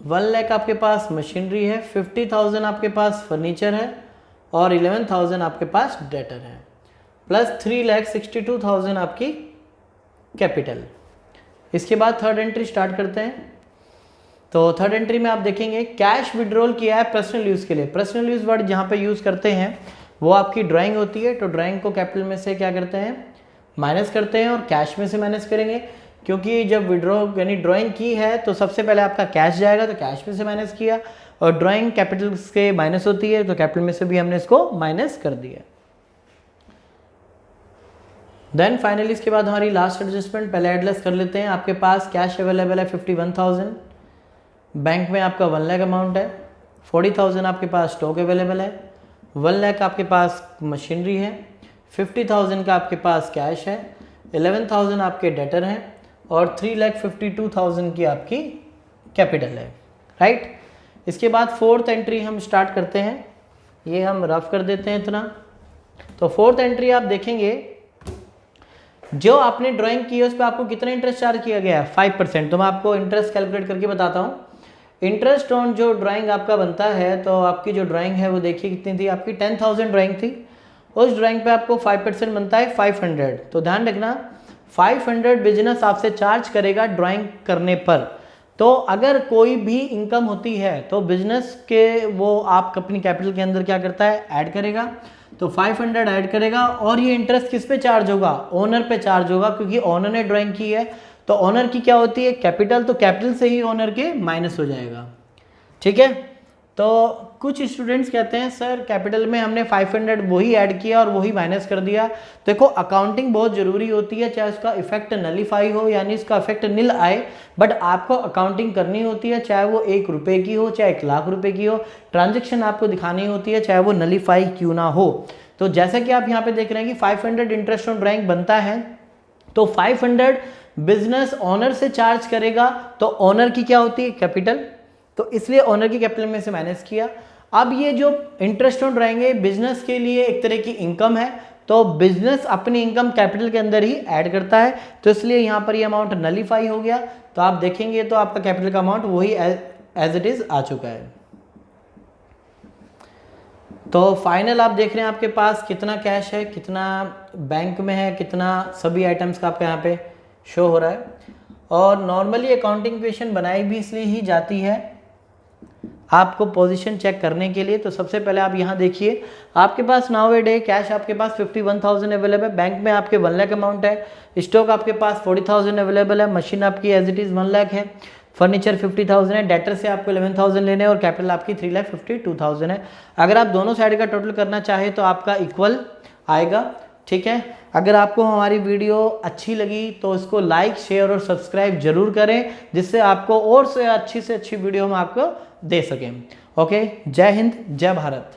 1 लाख आपके पास मशीनरी है, 50,000 आपके पास फर्नीचर है, और 11,000 आपके पास डेटर है, प्लस 3,62,000 आपकी कैपिटल। इसके बाद थर्ड एंट्री स्टार्ट करते हैं। तो थर्ड एंट्री में आप देखेंगे कैश विड्रॉल किया है पर्सनल यूज़ के लिए। पर्सनल यूज़ वर्ड जहाँ पे यूज़ करते हैं वो आपकी ड्राइंग होती है, तो ड्राइंग को कैपिटल में से क्या करते हैं, माइनस करते हैं, और कैश में से माइनस करेंगे, क्योंकि जब विड्रॉ यानी ड्राइंग की है तो सबसे पहले आपका कैश जाएगा, तो कैश में से माइनस किया, और ड्राइंग कैपिटल के माइनस होती है, तो कैपिटल में से भी हमने इसको माइनस कर दिया। देन फाइनली इसके बाद हमारी लास्ट एडजस्टमेंट, पहले एडलेस कर लेते हैं। आपके पास कैश अवेलेबल है 51,000, बैंक में आपका 1 लाख अमाउंट है, 40,000 आपके पास स्टॉक अवेलेबल है, 1 लाख आपके पास मशीनरी है, 50,000 का आपके पास कैश है, 11,000 आपके डेटर हैं, और 3,52,000 की आपकी कैपिटल है, राइट। इसके बाद फोर्थ एंट्री हम स्टार्ट करते हैं, ये हम रफ कर देते हैं इतना। तो फोर्थ एंट्री आप देखेंगे जो आपने ड्राइंग की है उस पर आपको कितना इंटरेस्ट चार्ज किया गया है 5%। तो मैं आपको इंटरेस्ट कैलकुलेट करके बताता हूँ। इंटरेस्ट ऑन जो ड्राइंग आपका बनता है, तो आपकी जो ड्राइंग है वो देखिए कितनी थी, आपकी 10,000 ड्राइंग थी, उस ड्राइंग पे आपको 5% बनता है 500। तो ध्यान रखना 500 बिजनेस आपसे चार्ज करेगा ड्राइंग करने पर। तो अगर कोई भी इनकम होती है तो बिजनेस के वो आप अपनी कैपिटल के अंदर क्या करता है, ऐड करेगा, तो 500 ऐड करेगा, और ये इंटरेस्ट किस पे चार्ज होगा, ओनर पे चार्ज होगा, क्योंकि ओनर ने ड्राइंग की है, तो ओनर की क्या होती है कैपिटल, तो कैपिटल से ही ओनर के माइनस हो जाएगा, ठीक है। तो कुछ स्टूडेंट्स कहते हैं सर कैपिटल में हमने 500 वही ऐड किया और वही माइनस कर दिया। देखो अकाउंटिंग बहुत ज़रूरी होती है, चाहे उसका इफेक्ट नलीफाई हो यानी इसका इफेक्ट नील आए, बट आपको अकाउंटिंग करनी होती है, चाहे वो 1 रुपये की हो चाहे 1 लाख रुपए की हो, ट्रांजेक्शन आपको दिखानी होती है चाहे वो नलीफाई क्यों ना हो। तो जैसा कि आप यहाँ पे देख रहे हैं कि 500 इंटरेस्ट ऑन ड्राइंग बनता है, तो 500 बिजनेस ओनर से चार्ज करेगा, तो ओनर की क्या होती है कैपिटल, तो इसलिए ओनर की कैपिटल में से माइनस किया। अब ये जो इंटरेस्ट ऑन ड्राइंग है बिजनेस के लिए एक तरह की इनकम है, तो बिजनेस अपनी इनकम कैपिटल के अंदर ही ऐड करता है, तो इसलिए यहाँ पर ये अमाउंट नलीफाई हो गया। तो आप देखेंगे तो आपका कैपिटल का अमाउंट वही एज इट इज आ चुका है। तो फाइनल आप देख रहे हैं आपके पास कितना कैश है, कितना बैंक में है, कितना सभी आइटम्स का आपका यहाँ पे शो हो रहा है। और नॉर्मली अकाउंटिंग इक्वेशन बनाई भी इसलिए ही जाती है, आपको पोजीशन चेक करने के लिए। तो सबसे पहले आप यहाँ देखिए, आपके पास नाउ ए डे कैश आपके पास 51,000 अवेलेबल है, बैंक में आपके 1 लाख अमाउंट है, स्टॉक आपके पास 40,000 अवेलेबल है, मशीन आपकी एज इट इज़ 1 लाख है, फर्नीचर 50,000 है, डेटर से आपको 11,000 लेने हैं और कैपिटल आपकी 3,52,000 है। अगर आप दोनों साइड का टोटल करना चाहे तो आपका इक्वल आएगा, ठीक है। अगर आपको हमारी वीडियो अच्छी लगी तो इसको लाइक, शेयर और सब्सक्राइब जरूर करें, जिससे आपको और से अच्छी वीडियो हम आपको दे सकें। ओके, जय हिंद, जय भारत।